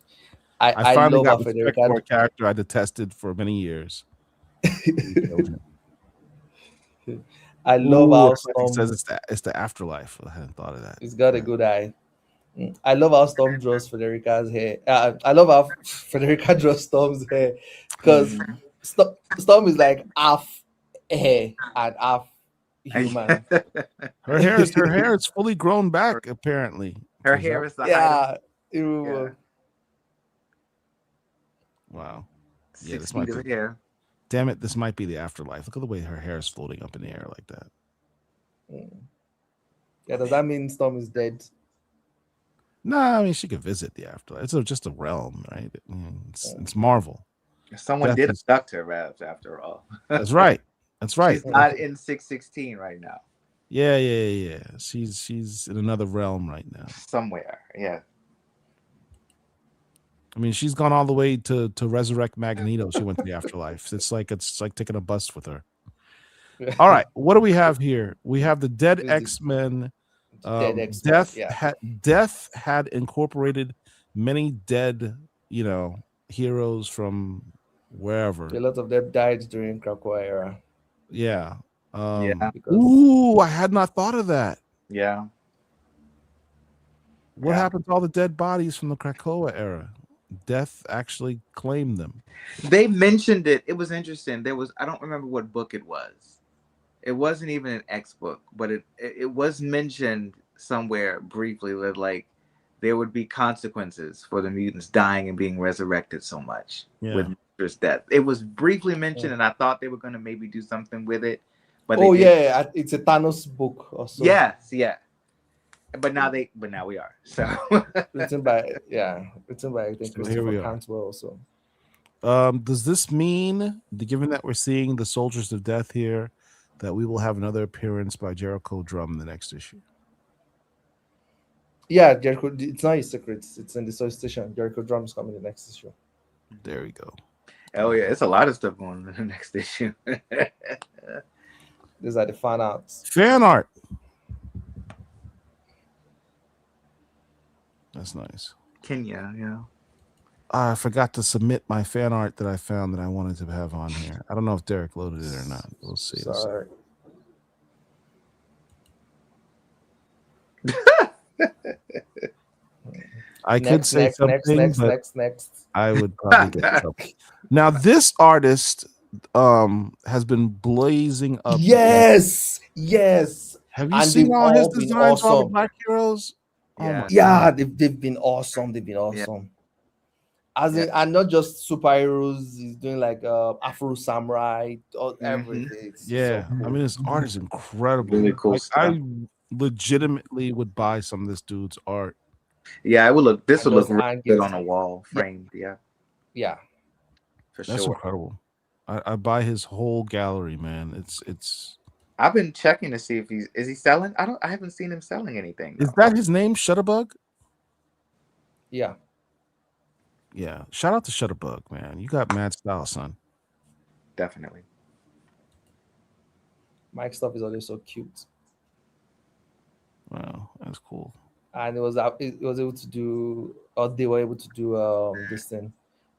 I finally love got respect for a character I detested for many years. I love how Storm says it's the afterlife. I hadn't thought of that. He's got a good eye. I love how Storm draws Federica's hair. I love how Federica draws Storm's hair because Mhm. Storm is like half hair and half human. Her hair is fully grown back, apparently. Her Turns hair out. is the height of Yeah, yeah, Wow. Yeah, six this feet might of be. hair. Damn it, this might be the afterlife. Look at the way her hair is floating up in the air like that. Mm. Yeah. Does that mean Storm is dead? Nah, I mean she could visit the afterlife. It's just a realm, right? It's Marvel. Someone Death did is, abduct her, Revs, after all. that's right. That's right. She's not in 616 right now. Yeah. She's in another realm right now. Somewhere. Yeah. I mean, she's gone all the way to resurrect Magneto. She went to the afterlife. It's like taking a bus with her. All right, what do we have here? We have the dead Who's the X-Men. dead X-Men? Yeah. Death had incorporated many dead, heroes from wherever. A lot of them died during Krakoa era. Yeah. Yeah. Because Ooh, I had not thought of that. Yeah. What Yeah. happened to all the dead bodies from the Krakoa era? Death actually claimed them. They mentioned it. It was interesting. I don't remember what book it was. It wasn't even an X book, but it was mentioned somewhere briefly that like there would be consequences for the mutants dying and being resurrected so much with Mister's death. It was briefly mentioned, and I thought they were going to maybe do something with it, but they didn't. yeah, it's a Thanos book also. Yes, yeah. But now we are. So written by I think So Christopher here we are. Cantwell also. Does this mean, given that we're seeing the Soldiers of Death here, that we will have another appearance by Jericho Drum in the next issue? Yeah, Jericho. It's not his secrets. It's in the solicitation. Jericho Drum's coming the next issue. There we go. oh yeah, it's a lot of stuff going on in the next issue. These are the fan arts. Fan art. That's nice. Kenya, yeah. I forgot to submit my fan art that I found that I wanted to have on here. I don't know if Derek loaded it or not. We'll see. Sorry. I could say something, but next. I would probably get in trouble. Now, this artist has been blazing up. Yes. Have you And seen they've all his all been designs, all the awesome. Black Heroes? Oh Yeah. my Yeah, God. they've been awesome. As in, and not just superheroes. He's doing like Afro Samurai, everything. It's Yeah, so cool. I mean, his art is incredible. Really cool Like, stuff. I legitimately would buy some of this dude's art. Yeah, it would look. This And would look those really good angles. on a wall, framed. Yeah, Yeah. for That's sure. incredible. I buy his whole gallery, man. It's. I've been checking to see if is he selling. I haven't seen him selling anything. Is though. that his name, Shutterbug? Yeah. Yeah. Shout out to Shutterbug, man. You got mad style, son. Definitely. Mike's stuff is always so cute. Wow, that's cool. And it was able to do, or they were able to do this thing,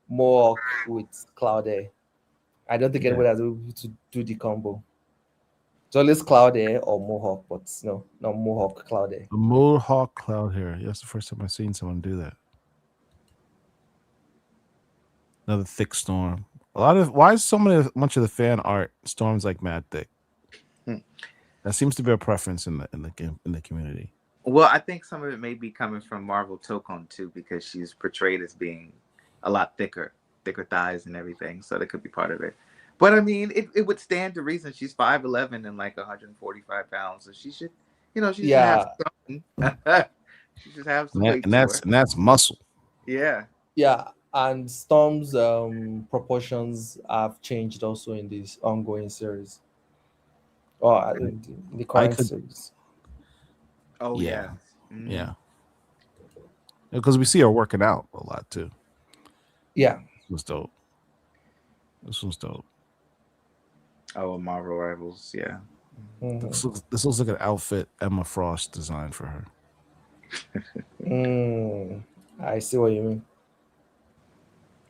Mohawk with Cloud Air. I don't think anybody has been able to do the combo. It's always Cloud Air or Mohawk, but no Mohawk, Cloud Air. The Mohawk cloud hair. That's the first time I've seen someone do that. Another thick storm. Why is much of the fan art storms like mad thick? That seems to be a preference in the community. Well, I think some of it may be coming from Marvel Tokon too, because she's portrayed as being a lot thicker thighs and everything. So that could be part of it. But I mean, it would stand to reason. She's 5'11" and like 145 pounds, so she should, she should have something. She should have some weight. And that's muscle. Yeah. Yeah, and Storm's proportions have changed also in this ongoing series. Or in the current series. Oh yeah. Mm-hmm. Yeah. Because we see her working out a lot too. Yeah. This was dope. Oh, Marvel Rivals, yeah. Mm-hmm. This looks like an outfit Emma Frost designed for her. I see what you mean.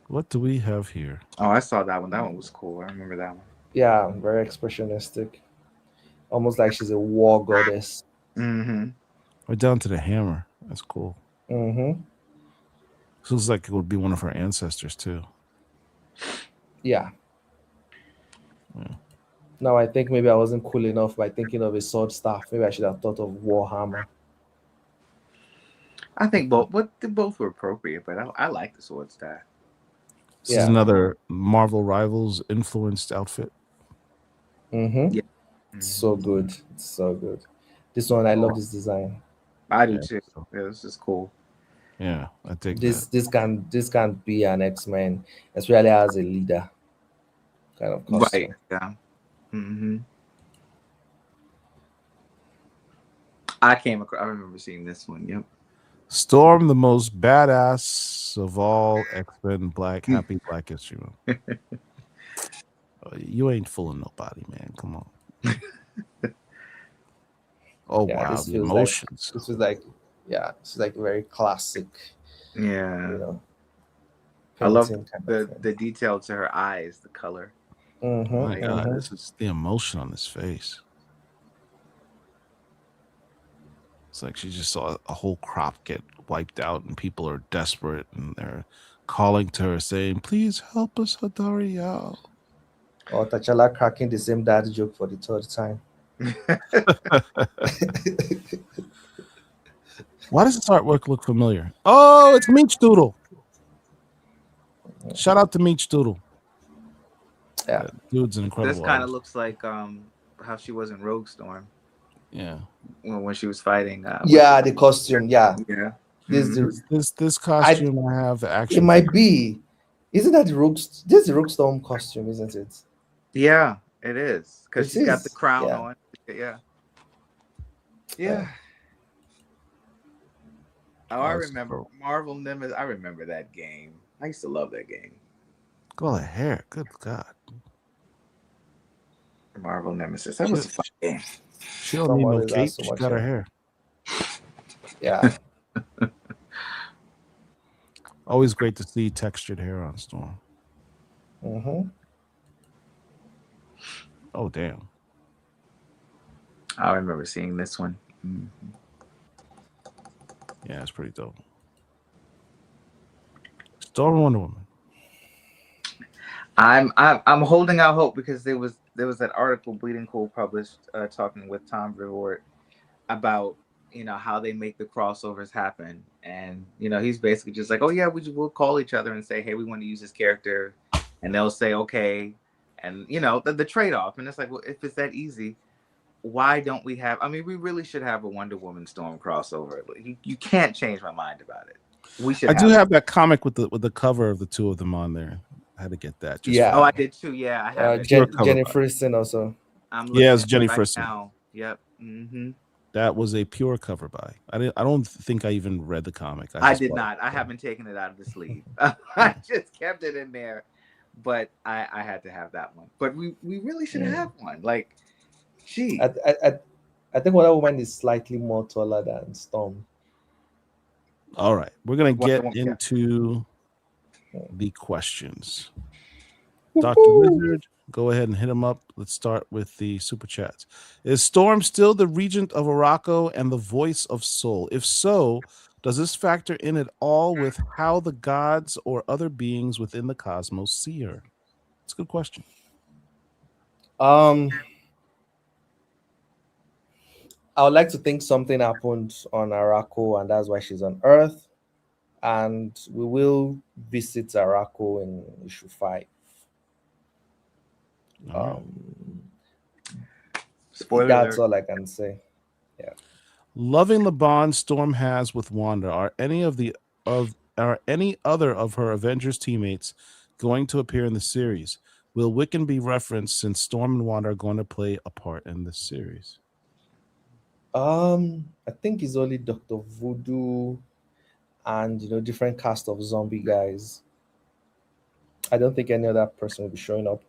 What do we have here? Oh, I saw that one. That one was cool. I remember that one. Yeah, very expressionistic. Almost like she's a war goddess. Mm-hmm. We're down to the hammer. That's cool. Mm-hmm. Feels like it would be one of her ancestors too. Yeah. Yeah. Now I think maybe I wasn't cool enough by thinking of a sword staff. Maybe I should have thought of Warhammer. I think both were appropriate, but I like the sword staff. This is Yeah. another Marvel Rivals influenced outfit. Mm-hmm. Yeah. It's Mhm. so good. It's so good. This one, I love this design. I do Yeah, too. so- Yeah, this is cool. yeah, I dig that. This can be an X-Men, especially as a leader kind of Right. costume. Yeah. Hmm. I came across. I remember seeing this one. Yep. Storm, the most badass of all X-Men Black, happy Black History Month. You ain't fooling nobody, man. Come on. Oh Yeah, wow, this the feels like emotions. this was like yeah, this is like very classic, Yeah. you know, I love painting kind of the thing. the detail to her eyes, the color. Oh my Mm-hmm. Like, god, Mm-hmm. this is the emotion on his face. It's like she just saw a whole crop get wiped out, and people are desperate, and they're calling to her saying, "Please help us, Hadaria." Or T'Challa cracking the same dad joke for the third time. Why does this artwork look familiar? Oh, it's Meech Doodle. Shout out to Meech Doodle. Yeah. That dude's an this incredible kind of artist. looks like how she was in Rogue Storm Yeah. when she was fighting. What's Yeah, the costume. Yeah. yeah. This Hmm. the This I costume I have the it action might figure. be. Isn't that the Rogue? This is the Rogue Storm costume, isn't it? Yeah, it is because It she's got the is. crown Yeah. on. Yeah. Yeah. Yeah. Oh, I Oh, this is remember dope. Marvel Nimbus. I remember that game. I used to love that game. Go the hair. Good God. Marvel Nemesis. That She, was a fun game. she don't Storm need no always has cape. so She much got her hair. hair. Yeah. Always great to see textured hair on Storm. Mm-hmm. Oh damn. I remember seeing this one. Mhm. Yeah, it's pretty dope. Storm and Wonder Woman. I'm holding out hope because there was that article Bleeding Cool published talking with Tom Reward about how they make the crossovers happen, and he's basically just like, oh yeah, we'll call each other and say, hey, we want to use this character, and they'll say okay, and the trade-off, and it's like, well, if it's that easy, why don't we have, I mean, we really should have a Wonder Woman Storm crossover. You can't change my mind about it. We should I do have have that comic with the cover of the two of them on there. I had to get that just for Oh, Yeah. I did too. Yeah, I have it. pure cover Jenny by. Fristen also. I'm Yeah, looking it's at it Jenny right Fristen. now. Yep. Hmm. That was a pure cover by. I don't think I even read the comic. I just did bought it. not. I haven't taken it out of the sleeve. I just kept it in there, but I had to have that one. But we really should have one. Like, I, gee, I, I, I think Wonder Woman is slightly more taller than Storm. All right, we're gonna Wonder get Woman. Yeah. into the questions. Dr. Woohoo! Wizard, go ahead and hit him up. Let's start with the super chats. Is Storm still the regent of Araco and the voice of soul? If so, does this factor in at all with how the gods or other beings within the cosmos see her? It's a good question. Um, I would like to think something happened on Araco, and that's why she's on Earth. And we will visit Araco in issue 5. All right. Spoiler That's alert. all I can say. Yeah. Loving the bond Storm has with Wanda, are any other of her Avengers teammates going to appear in the series? Will Wiccan be referenced since Storm and Wanda are going to play a part in this series? I think it's only Dr. Voodoo and different cast of zombie guys. I don't think any other person will be showing up.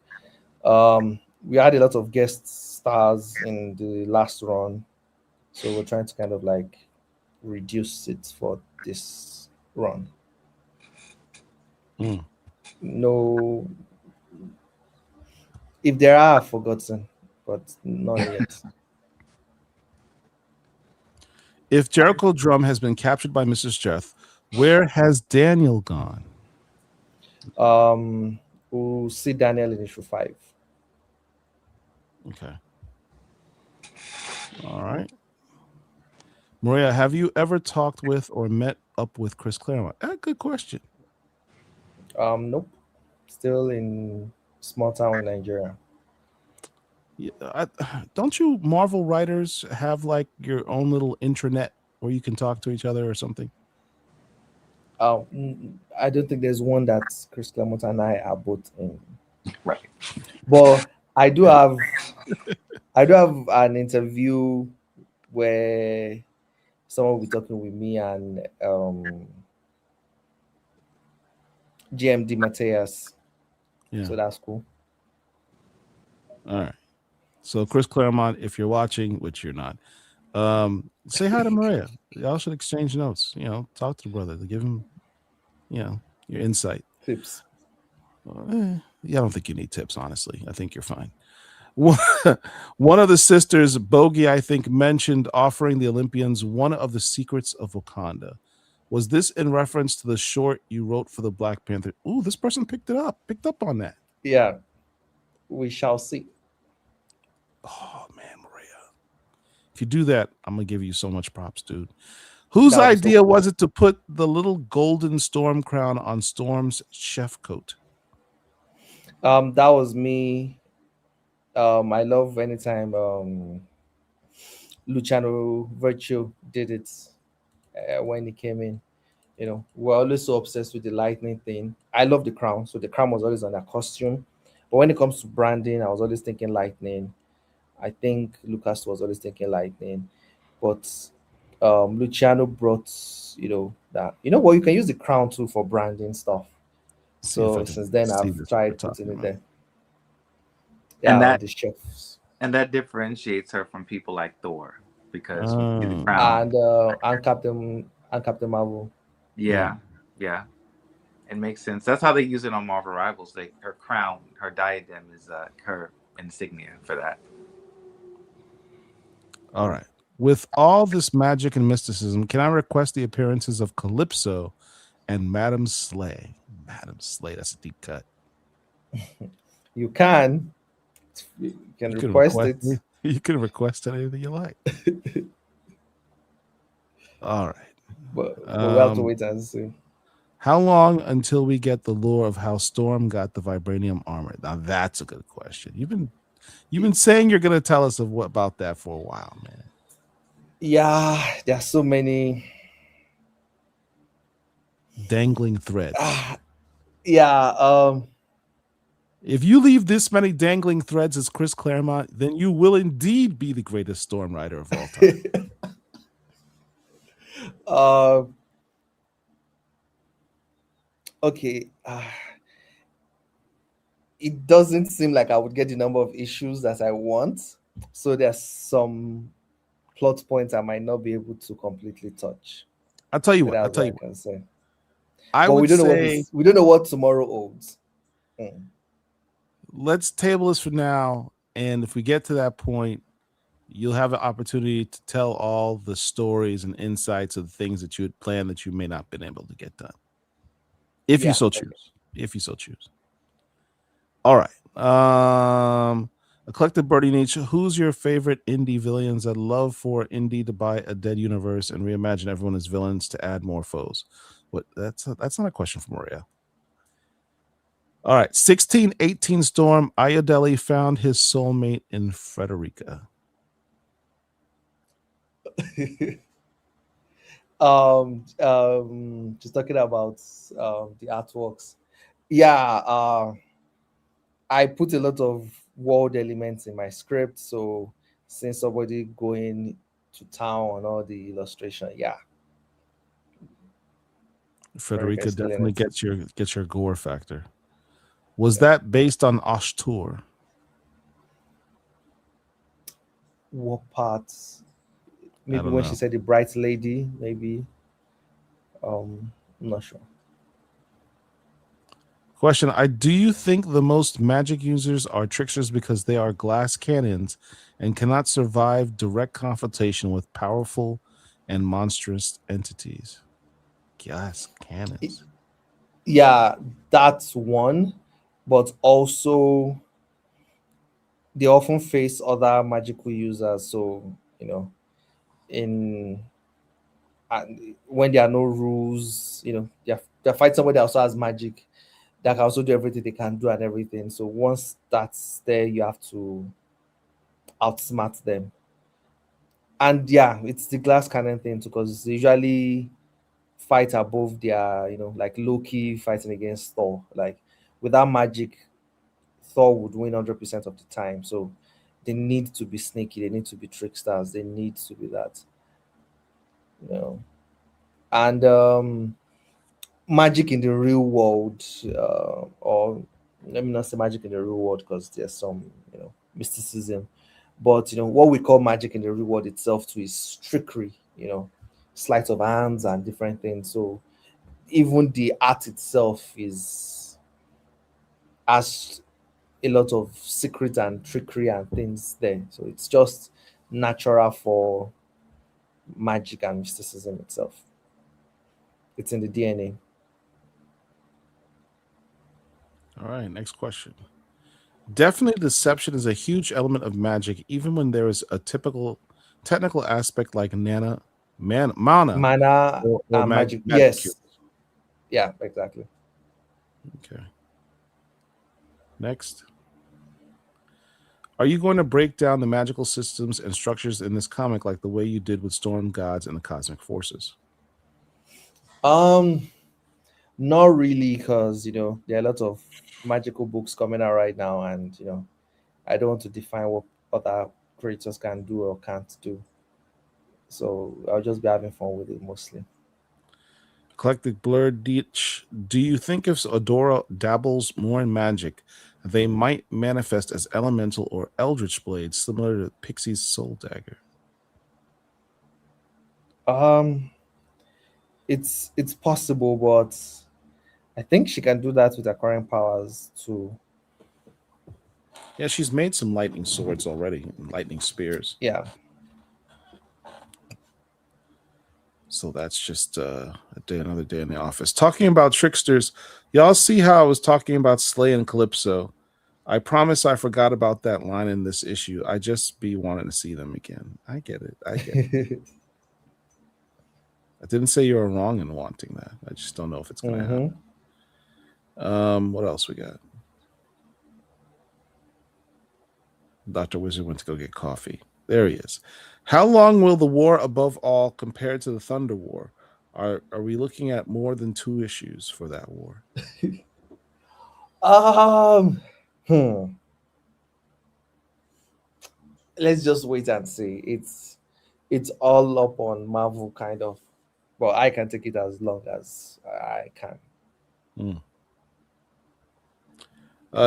We had a lot of guest stars in the last run, so we're trying to kind of like reduce it for this run. Mm. No, if there are, I've forgotten, but none yet. If Jericho Drum has been captured by Mrs. Jeth, where has Daniel gone? We'll see Daniel in issue 5. Okay. All right. Maria, have you ever talked with or met up with Chris Claremont? Good question. Nope. Still in small town in Nigeria. Yeah, don't you Marvel writers have like your own little intranet where you can talk to each other or something? I don't think there's one that Chris Claremont and I are both in. Right. But I do have an interview where someone will be talking with me and GMD Mateus. Yeah. So that's cool. All right. So Chris Claremont, if you're watching, which you're not, say hi to Maria. Y'all should exchange notes. Talk to the brother to give him, your insight. Tips. Yeah, I don't think you need tips, honestly. I think you're fine. One of the sisters, Bogey, I think, mentioned offering the Olympians one of the secrets of Wakanda. Was this in reference to the short you wrote for the Black Panther? Ooh, this person picked up on that. Yeah. We shall see. Oh, man, Maria. If you do that, I'm going to give you so much props, dude. Whose That was idea so cool. was it to put the little golden storm crown on Storm's chef coat? That was me. I love anytime Luciano Virtue did it when he came in. We're always so obsessed with the lightning thing. I love the crown, so the crown was always on their costume. But when it comes to branding, I was always thinking lightning. I think Lucas was always thinking lightning, but Luciano brought that what you can use the crown too for branding stuff. See if I So can since then, see I've this tried we're talking putting it about. there. And Yeah, that the chefs and that differentiates her from people like Thor, because when you see the Oh. crown, and Captain Marvel. yeah, yeah, it makes sense. That's how they use it on Marvel Rivals. Her crown, her diadem is her insignia for that. All right. With all this magic and mysticism, can I request the appearances of Calypso and Madame Slay? Madame Slay, that's a deep cut. You can request it. You can request anything you like. All right. But we have to wait and see. How long until we get the lore of how Storm got the vibranium armor? Now that's a good question. You've been saying you're gonna tell us about that for a while, man. Yeah, there are so many Dangling threads. Yeah. If you leave this many dangling threads as Chris Claremont, then you will indeed be the greatest Storm Rider of all time. Okay. It doesn't seem like I would get the number of issues that I want. So there's some plot points I might not be able to completely touch. I'll tell you what. That's what I can say. I But would we don't say we don't know what tomorrow holds. let's table this for now, and if we get to that point, you'll have an opportunity to tell all the stories and insights of the things that you had planned that you may not have been able to get done. If you so choose. If you so choose. All right. A collective birdie niche. Who's your favorite indie villains? I'd love for indie to buy a dead universe and reimagine everyone as villains to add more foes. What? That's not a question for Maria. All right. 1618 Storm. Ayodele found his soulmate in Frederica. Just talking about the artworks. Yeah, I put a lot of world elements in my script, so seeing somebody going to town on all the illustration, yeah. Frederica definitely gets your gore factor. Was that based on Ashtur? What parts? Maybe when she said the bright lady, maybe. I'm not sure. Question: do you think the most magic users are tricksters because they are glass cannons and cannot survive direct confrontation with powerful and monstrous entities. Gas I- cannons. yeah, that's one, but also they often face other magical users. So, in and when there are no rules, they're fighting somebody that also has magic that can also do everything they can do and everything. So once that's there, you have to outsmart them. And yeah, it's the glass cannon thing too, because they usually fight above their, like Loki fighting against Thor. Like without magic, Thor would win 100% of the time. So they need to be sneaky, they need to be tricksters, they need to be that, you know. And magic in the real world, or let me not say magic in the real world because there's some, mysticism, but what we call magic in the real world itself too is trickery, sleight of hands and different things. So even the art itself is has a lot of secret and trickery and things there. So it's just natural for magic and mysticism itself. It's in the DNA. All right, next question. Definitely, deception is a huge element of magic, even when there is a typical technical aspect like mana, Mana or and magic. magic cube. Yes. Yeah, exactly. Okay. Next. Are you going to break down the magical systems and structures in this comic like the way you did with Storm Gods and the Cosmic Forces? Um, Not really, because there are a lot of magical books coming out right now, and I don't want to define what other creators can do or can't do. So I'll just be having fun with it mostly. Eclectic Blur Ditch. Do you think if Adora dabbles more in magic, they might manifest as elemental or eldritch blades, similar to Pixie's soul dagger? Um, it's possible, but I think she can do that with her current powers too. Yeah, she's made some lightning swords already, and lightning spears. Yeah. So that's just another day in the office. Talking about tricksters, y'all see how I was talking about Slay and Calypso? I promise I forgot about that line in this issue. I just be wanting to see them again. I get it. I get it. I didn't say you were wrong in wanting that. I just don't know if it's going to Mm-hmm. happen. What else we got? Dr. Wizard went to go get coffee. There he is. How long will the war above all compare to the Thunder War? Are we looking at more than 2 issues for that war? Um, hmm. Let's just wait and see. It's all up on Marvel, kind of. But I can take it as long as I can. Hmm.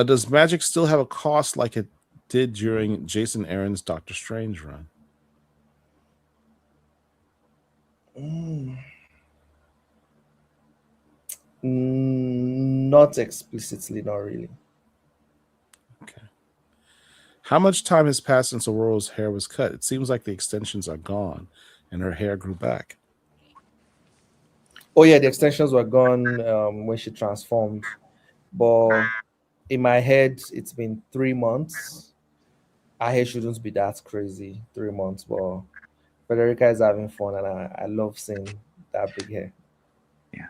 Does magic still have a cost like it did during Jason Aaron's Doctor Strange run? Mm. Not explicitly, not really. Okay. How much time has passed since Aurora's hair was cut? It seems like the extensions are gone and her hair grew back. Oh yeah, the extensions were gone when she transformed, but in my head, it's been 3 months. Her hair shouldn't be that crazy. 3 months, but Federica is having fun, and I love seeing that big hair. Yeah.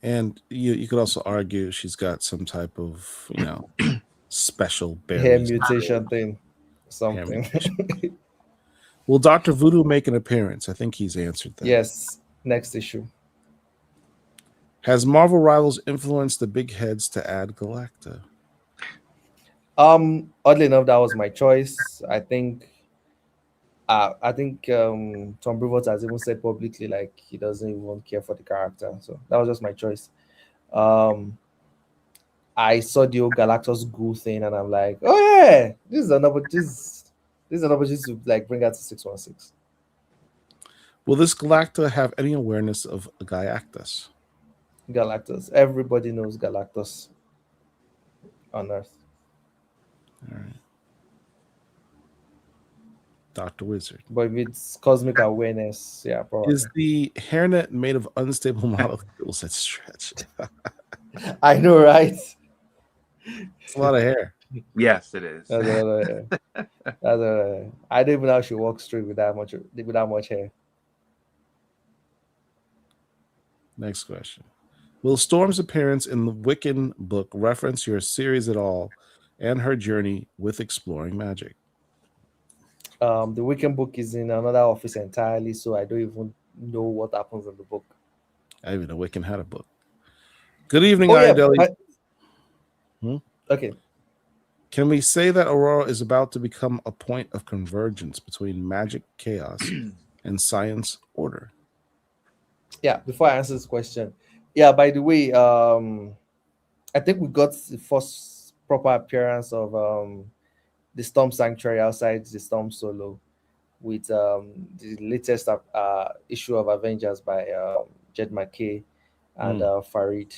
And you could also argue she's got some type of, special Hair berries mutation thing, hair something. mutation. Will Dr. Voodoo make an appearance? I think he's answered that. Yes, next issue. Has Marvel Rivals influenced the big heads to add Galacta? Oddly enough, that was my choice. I think Tom Brevoort has even said publicly like he doesn't even care for the character. So that was just my choice. Um, I saw the old Galactus Ghoul thing, and I'm like, oh yeah, this is an opportunity to like bring out to 616. Will this Galacta have any awareness of Galactus? Galactus. Everybody knows Galactus on Earth. All right. Dr. Wizard. But if it's cosmic awareness, yeah, Is probably. the hairnet made of unstable molecules that stretch? I know, right? It's a lot of hair. Yes, it is. That's another. I don't even know how she walks straight with that much hair. Next question. Will Storm's appearance in the Wiccan book reference your series at all and her journey with exploring magic? The weekend book is in another office entirely, so I don't even know what happens in the book. I even know Wiccan had a book. Good evening, Oh yeah, Ayodele. okay. Can we say that Aurora is about to become a point of convergence between magic chaos and science order? Yeah, before I answer this question, yeah. By the way, I think we got the first proper appearance of the Storm Sanctuary outside the Storm Solo with the latest issue of Avengers by Jed McKay and Farid.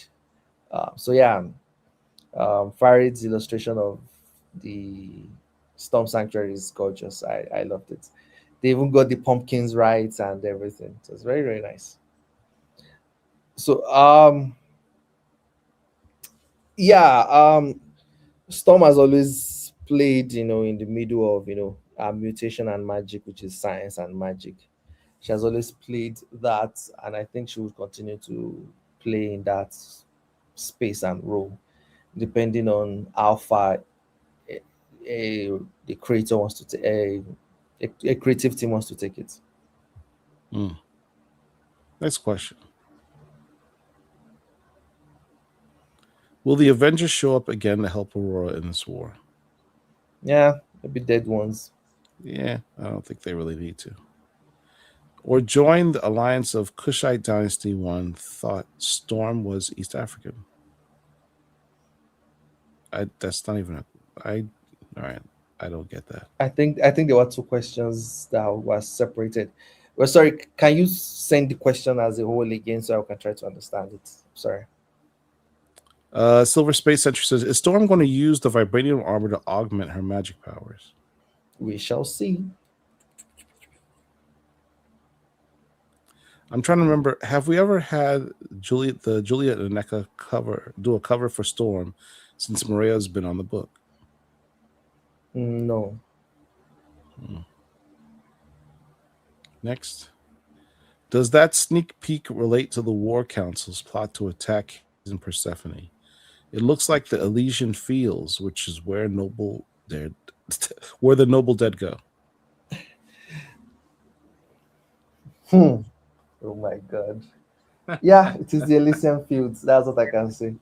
So yeah, Farid's illustration of the Storm Sanctuary is gorgeous. I loved it. They even got the pumpkins right and everything. So it's very, very nice. So yeah, Storm has always played, in the middle of, mutation and magic, which is science and magic. She has always played that, and I think she will continue to play in that space and role, depending on how far the creator wants to take, a creative team wants to take it. Next question. Will the Avengers show up again to help Aurora in this war? Yeah, maybe dead ones. Yeah, I don't think they really need to. Or join the alliance of Kushite Dynasty. One thought Storm was East African. That's not even all right. I don't get that. I think there were two questions that were separated. Well, sorry, can you send the question as a whole again so I can try to understand it? Sorry. Silver Space Century says, is Storm going to use the vibranium armor to augment her magic powers? We shall see. I'm trying to remember, have we ever had Juliet and NECA do a cover for Storm since Maria's been on the book? No. Next. Does that sneak peek relate to the War Council's plot to attack in Persephone? It looks like the Elysian Fields, which is where the noble dead go. Oh my god. Yeah, it is the Elysian Fields. That's what I can say.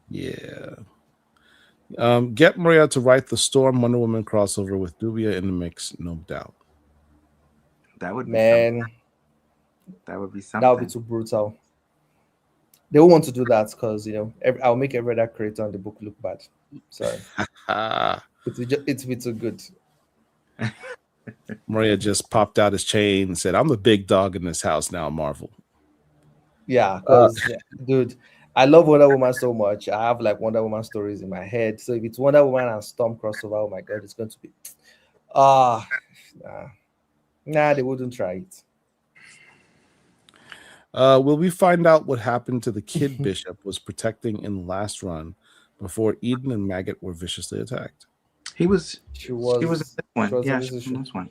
Yeah. Get Maria to write the Storm Wonder Woman crossover with Dubia in the mix, no doubt. That would be Man, something. That would be something. that would be too brutal. They won't want to do that because I'll make every other creator on the book look bad. Sorry, it'll be too good. Maria just popped out his chain and said, "I'm the big dog in this house now, Marvel." Yeah, because dude, I love Wonder Woman so much. I have like Wonder Woman stories in my head. So if it's Wonder Woman and Storm crossover, oh my god, it's going to be nah, they wouldn't try it. Will we find out what happened to the kid Bishop was protecting in the last run before Eden and Maggot were viciously attacked? She was She in was this one. she was Yeah, in this she was issue. in this one.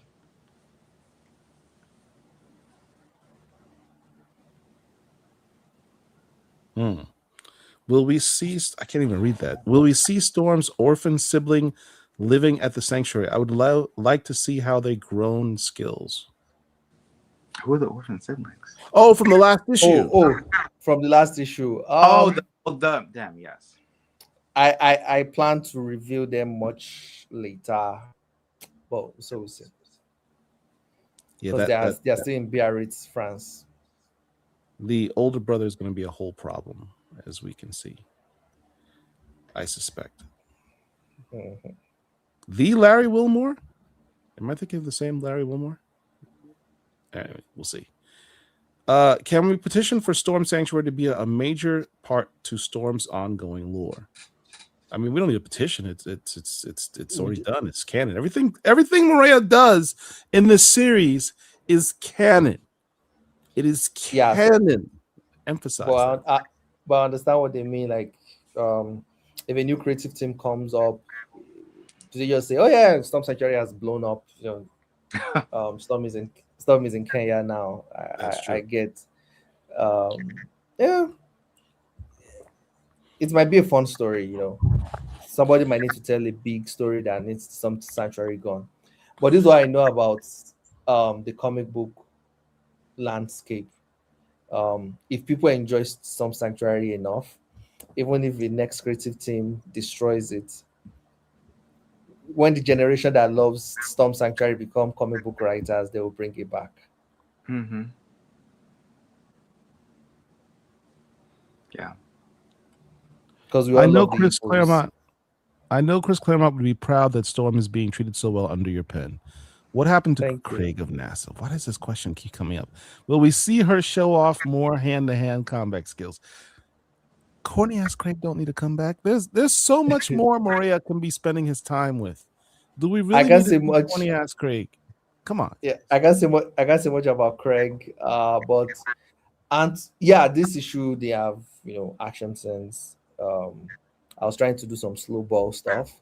Will we see? I can't even read that. Will we see Storm's orphan sibling living at the sanctuary? I would like to see how they grown skills. Who are the orphan siblings? Oh, from the last issue. Oh, from the last issue. Damn, yes. I plan to reveal them much later. Well, so we'll see. Yeah, Because they are still in Biarritz, France. The older brother is going to be a whole problem, as we can see. I suspect. Mm-hmm. The Larry Wilmore? Am I thinking of the same Larry Wilmore? Anyway, we'll see. Can we petition for Storm Sanctuary to be a major part to Storm's ongoing lore? I mean, we don't need a petition. It's already done. It's canon. Everything Murewa does in this series is canon. It is Yeah, so, canon. Emphasize that. but I understand what they mean. Like, if a new creative team comes up, do they just say, "Oh yeah, Storm Sanctuary has blown up"? Storm is in Kenya now. That's I true. get. Yeah, it might be a fun story. Somebody might need to tell a big story that needs some sanctuary gone. But this is what I know about the comic book landscape. If people enjoy some sanctuary enough, even if the next creative team destroys it, when the generation that loves Storm Sanctuary become comic book writers, they will bring it back. Mm-hmm. Yeah. Because we I all know love the Chris Igbos. Claremont. I know Chris Claremont would be proud that Storm is being treated so well under your pen. What happened to Thank you. Craig of NASA? Why does this question keep coming up? Will we see her show off more hand-to-hand combat skills? Corny ass Craig don't need to come back. There's so much more Murewa can be spending his time with. Do we I really can't need to say see much. corny ass Craig? Come on. Yeah, I can't say much. I can't say much about Craig. And yeah, this issue they have action sense. I was trying to do some slow ball stuff.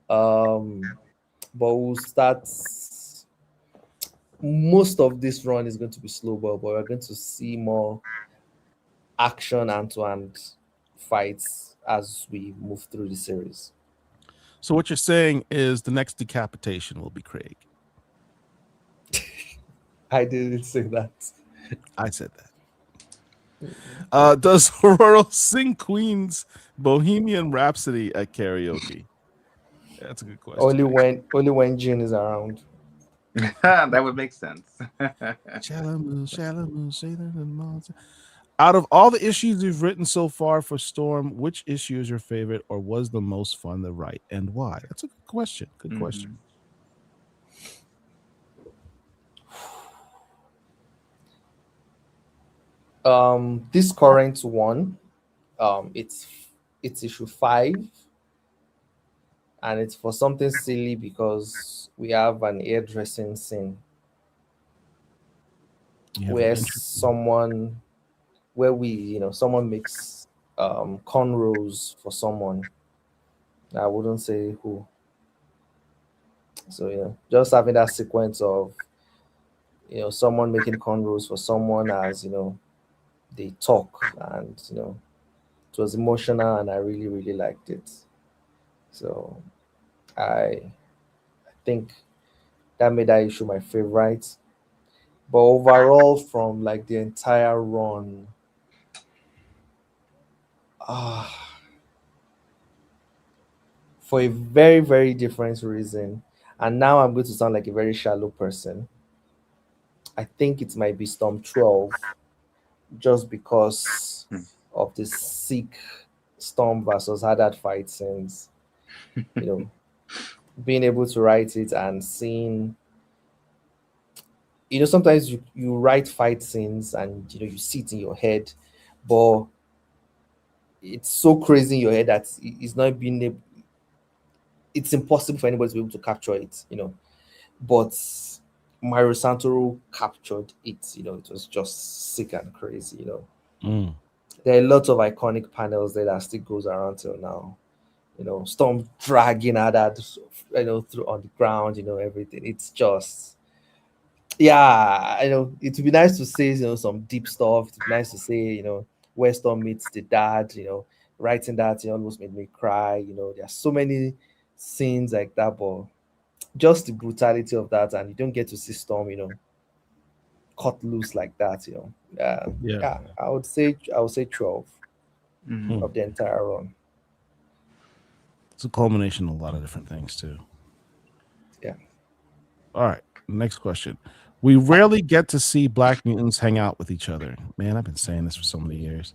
But we'll start. Most of this run is going to be slow ball, but we're going to see more action hand-to-hand fights as we move through the series. So what you're saying is the next decapitation will be Craig. I didn't say that. I said that. Does Aurora sing Queen's Bohemian Rhapsody at karaoke? That's a good question. Only when June is around. That would make sense. Out of all the issues you've written so far for Storm, which issue is your favorite or was the most fun to write and why? That's a good question. Good question. This current one, it's issue 5, and it's for something silly because we have an hairdressing scene where someone makes cornrows for someone. I wouldn't say who. So just having that sequence of someone making cornrows for someone as they talk, and it was emotional, and I really really liked it. So I think that made that issue my favorite. But overall, from like the entire run, for a very very different reason, and now I'm going to sound like a very shallow person, I think it might be Storm 12, just because of the sick Storm versus Haddad fight scenes. Being able to write it and seeing, sometimes you write fight scenes and you see it in your head, but it's so crazy in your head that it's not being able, it's impossible for anybody to be able to capture it. But Mario Santoro captured it. It was just sick and crazy. There are lots of iconic panels there that still goes around till now. Storm dragging at that, through on the ground. Everything. It's just, yeah. It would be nice to say some deep stuff. It'd be nice to say where Storm meets the dad. Writing that almost made me cry. There are so many scenes like that, but just the brutality of that, and you don't get to see Storm, cut loose like that. Yeah. I would say 12 of the entire run. It's a culmination of a lot of different things too. Yeah. All right. Next question. We rarely get to see Black mutants hang out with each other. Man, I've been saying this for so many years.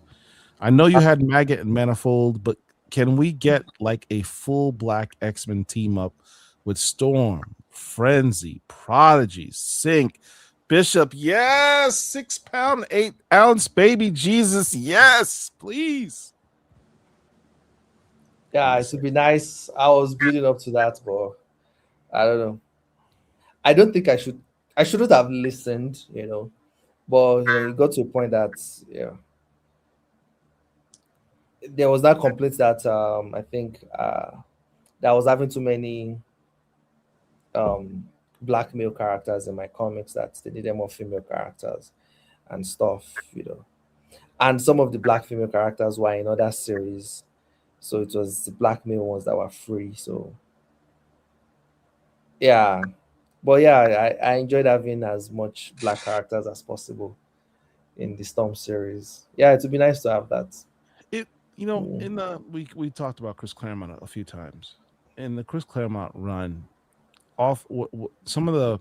I know you had Maggot and Manifold, but can we get like a full Black X-Men team up with Storm, Frenzy, Prodigy, Sync, Bishop? Yes, 6 pound, 8 ounce baby Jesus. Yes, please. Yeah, it would be nice. I was building up to that, but I don't know. I don't think I should. I shouldn't have listened, But it got to a point that there was that complaint that I think that I was having too many um black male characters in my comics, that they needed more female characters and stuff. And some of the black female characters were in other series, so it was the black male ones that were free. So yeah, but yeah, I enjoyed having as much black characters as possible in the Storm series. Yeah, it would be nice to have that. It Mm. in the we talked about Chris Claremont a few times. In the Chris Claremont run, some of the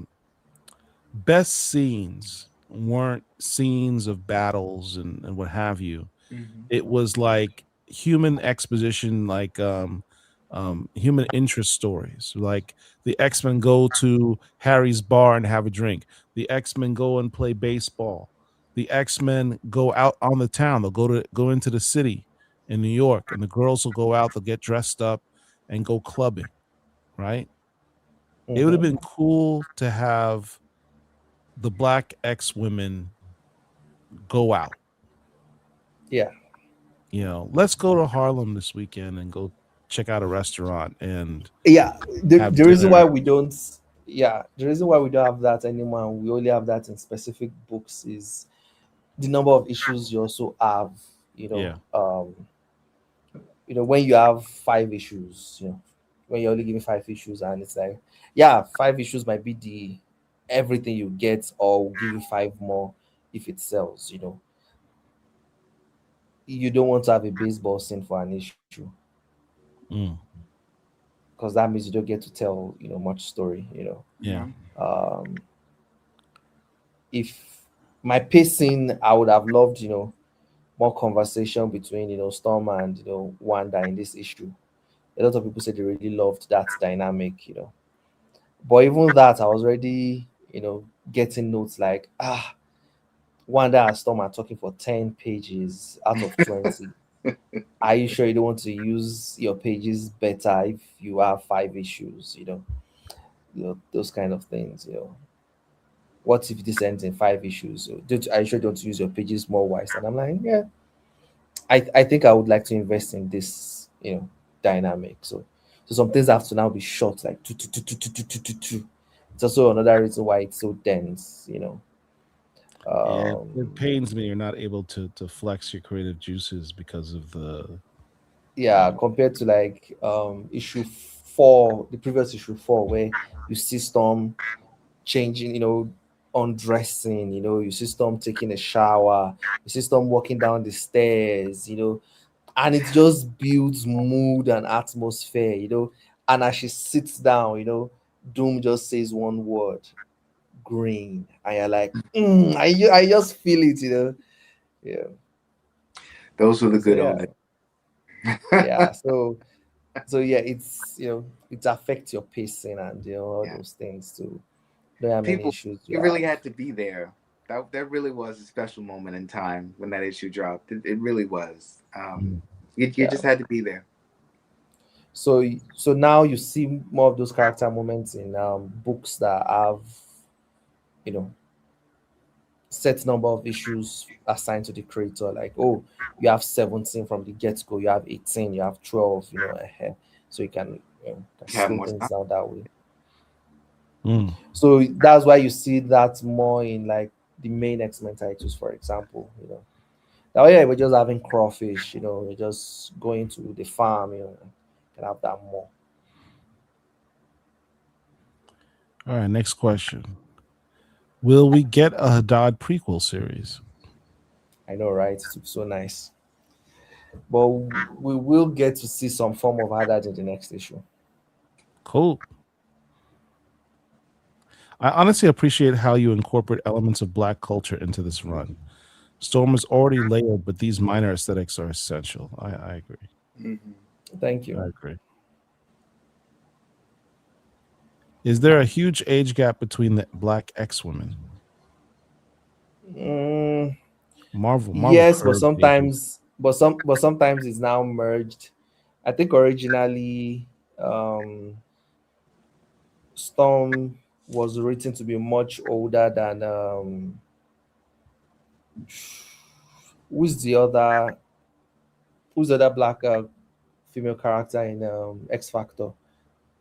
best scenes weren't scenes of battles and what have you. Mhm. It was like human exposition, like human interest stories. Like the X-Men go to Harry's bar and have a drink. The X-Men go and play baseball. The X-Men go out on the town. They'll go into the city in New York, and the girls will go out. They'll get dressed up and go clubbing. Right? It would have Mm-hmm. been cool to have the black X women go out. Yeah. Let's go to Harlem this weekend and go check out a restaurant and Yeah, have the reason why dinner. we don't yeah, the reason why we don't have that anymore, and we only have that in specific books, is the number of issues you also have. Yeah. When you have 5 issues, when you're only giving 5 issues, and it's like, yeah, 5 issues might be the everything you get, or we'll give you five more if it sells. You don't want to have a baseball scene for an issue, Mm, because that means you don't get to tell much story. yeah. Mhm. um if my pacing, I would have loved more conversation between Storm and Wanda in this issue. A lot of people said they really loved that dynamic. But even that, I was already getting notes like, Wanda and Storm are talking for 10 pages out of 20. Are you sure you don't want to use your pages better if you have 5 issues? Those kind of things. What if this ends in 5 issues? So are you sure you don't use your pages more wise? And I'm like, yeah, I think I would like to invest in this, dynamic. So some things have to now be short, like two, two, two, two, two, two, two, two, two. It's also another reason why it's so dense. Yeah. It Um, pains me you're not able to flex your creative juices because of yeah, compared to like issue 4, the previous issue 4, where you see Storm changing, undressing, you see Storm taking a shower, you see Storm walking down the stairs. And it just builds mood and atmosphere. And as she sits down, Doom just says one word, green, and you're like, I just feel it. Yeah. Those were the So good yeah, old days. yeah. So yeah, it affects your pacing and all Yeah. those things too. Don't have many People, issues you you really have. had to be there. That really was a special moment in time when that issue dropped. It really was. Mm. You Yeah. just had to be there. So now you see more of those character moments in books that have you know set number of issues assigned to the creator. Like, oh, you have 17 from the get-go, you have 18, you have 12, ahead. So you can Have slow more things time. down that way. Mm. So that's why you see that more in like the main X-Men titles, for example. Now, yeah, we're just having crawfish, we're just going to the farm, can have that more. All right, next question. Will we get a Haddad prequel series? I know, right? It's so nice. But we will get to see some form of Haddad in the next issue. Cool. I honestly appreciate how you incorporate elements of black culture into this run. Storm is already layered, but these minor aesthetics are essential. I agree. Mhm. Thank I you. agree. Is there a huge age gap between the black X women? Mm, Marvel yes, but curbs ages. sometimes, but sometimes it's now merged. I think originally Storm was written to be much older than who's the other who's the other black female character in X Factor?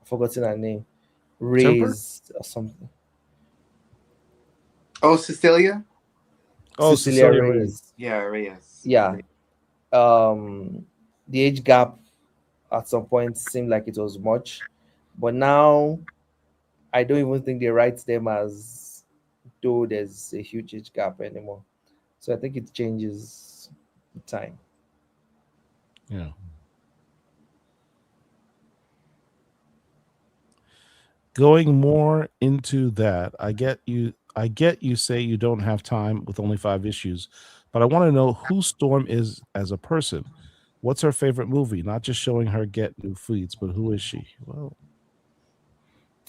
I've forgotten her name. Temper? Raise or something. Oh, Cecilia? Oh, Cecilia Cecilia Reyes. Reyes. Yeah, Reyes. Yeah. The age gap at some point seemed like it was much, but now I don't even think they write them as though there's a huge age gap anymore. So I think it changes with time. Yeah. Going more into that, I get you. I get you say you don't have time with only 5 issues, but I want to know who Storm is as a person. What's her favorite movie? Not just showing her get new fleets, but who is she? Well,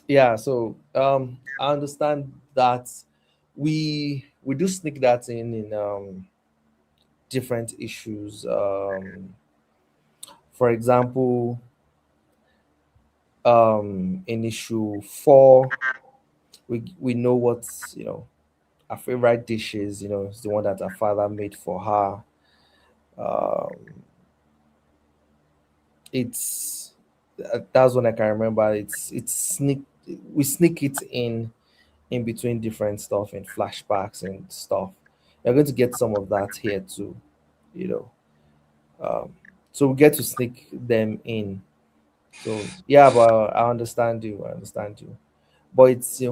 Yeah, so I understand that we do sneak that in different issues. For example, in issue 4, we know what's her favorite dish is. It's the one that her father made for her. Um, it's that's one I can remember. It's sneak we sneak it in between different stuff in flashbacks and stuff. You're going to get some of that here too, you know. Um, so we get to sneak them in. So yeah, but I understand you. I understand you. But it's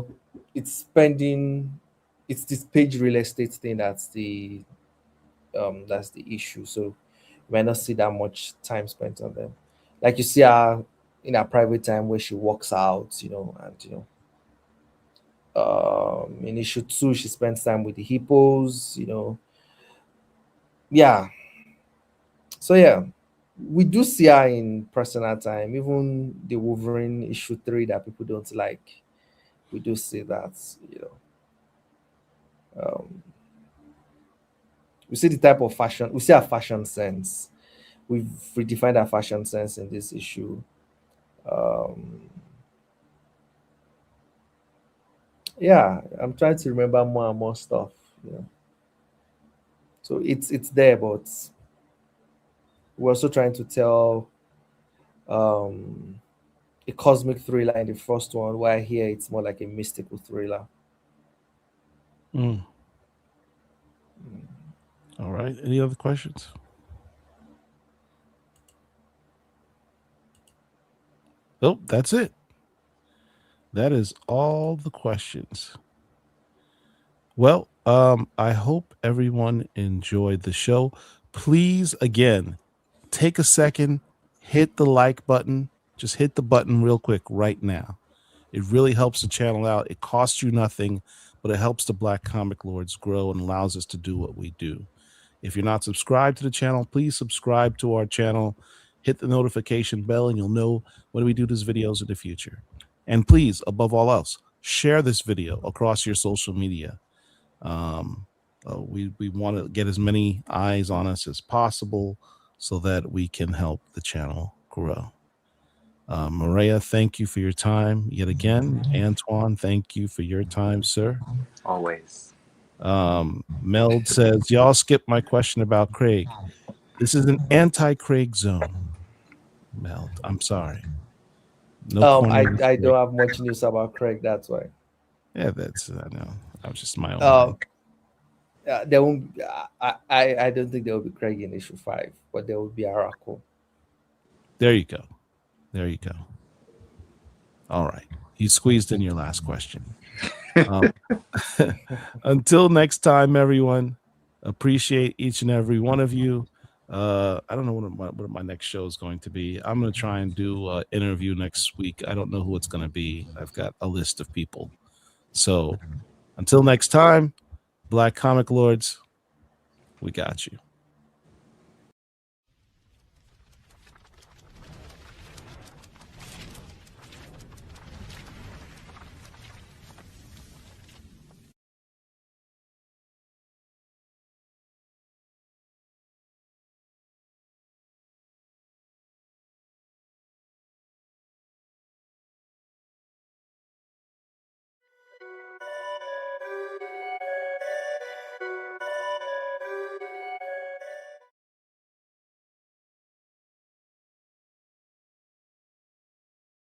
it's spending. It's this page real estate thing that's the issue. So you might not see that much time spent on them. Like you see her in her private time where she walks out, and in issue 2 she spends time with the hippos, yeah. So yeah, we do see her in personal time, even the Wolverine issue 3 that people don't like. We do see that, um, we see the type of fashion, we see our fashion sense. We've redefined our fashion sense in this issue. um yeah, I'm trying to remember more and more stuff, so it's there, but we're also trying to tell um a cosmic thriller in the first one, while here it's more like a mystical thriller. mm, all right. Any other questions? Oh, that's it. That is all the questions. Well, I hope everyone enjoyed the show. Please, again, take a second, hit the like button. Just hit the button real quick right now. It really helps the channel out. It costs you nothing, but it helps the Black Comic Lords grow and allows us to do what we do. If you're not subscribed to the channel, please subscribe to our channel. Hit the notification bell, and you'll know when we do these videos in the future. And please, above all else, share this video across your social media. We want to get as many eyes on us as possible so that we can help the channel grow. Maria, thank you for your time yet again. Antoine, thank you for your time, sir. Always. Meld says, y'all skip my question about Craig. This is an anti-Craig zone. Meld, I'm sorry. No corner. I don't have much news about Craig, that's why. Yeah, that's I know. I was just my own. um there won't I don't think there will be Craig in issue 5, but there will be Araco. There you go. There you go. All right. You squeezed in your last question. Until next time, everyone, appreciate each and every one of you. I don't know what my next show is going to be. I'm going to try and do an interview next week. I don't know who it's going to be. I've got a list of people. So until next time, Black Comic Lords, we got you.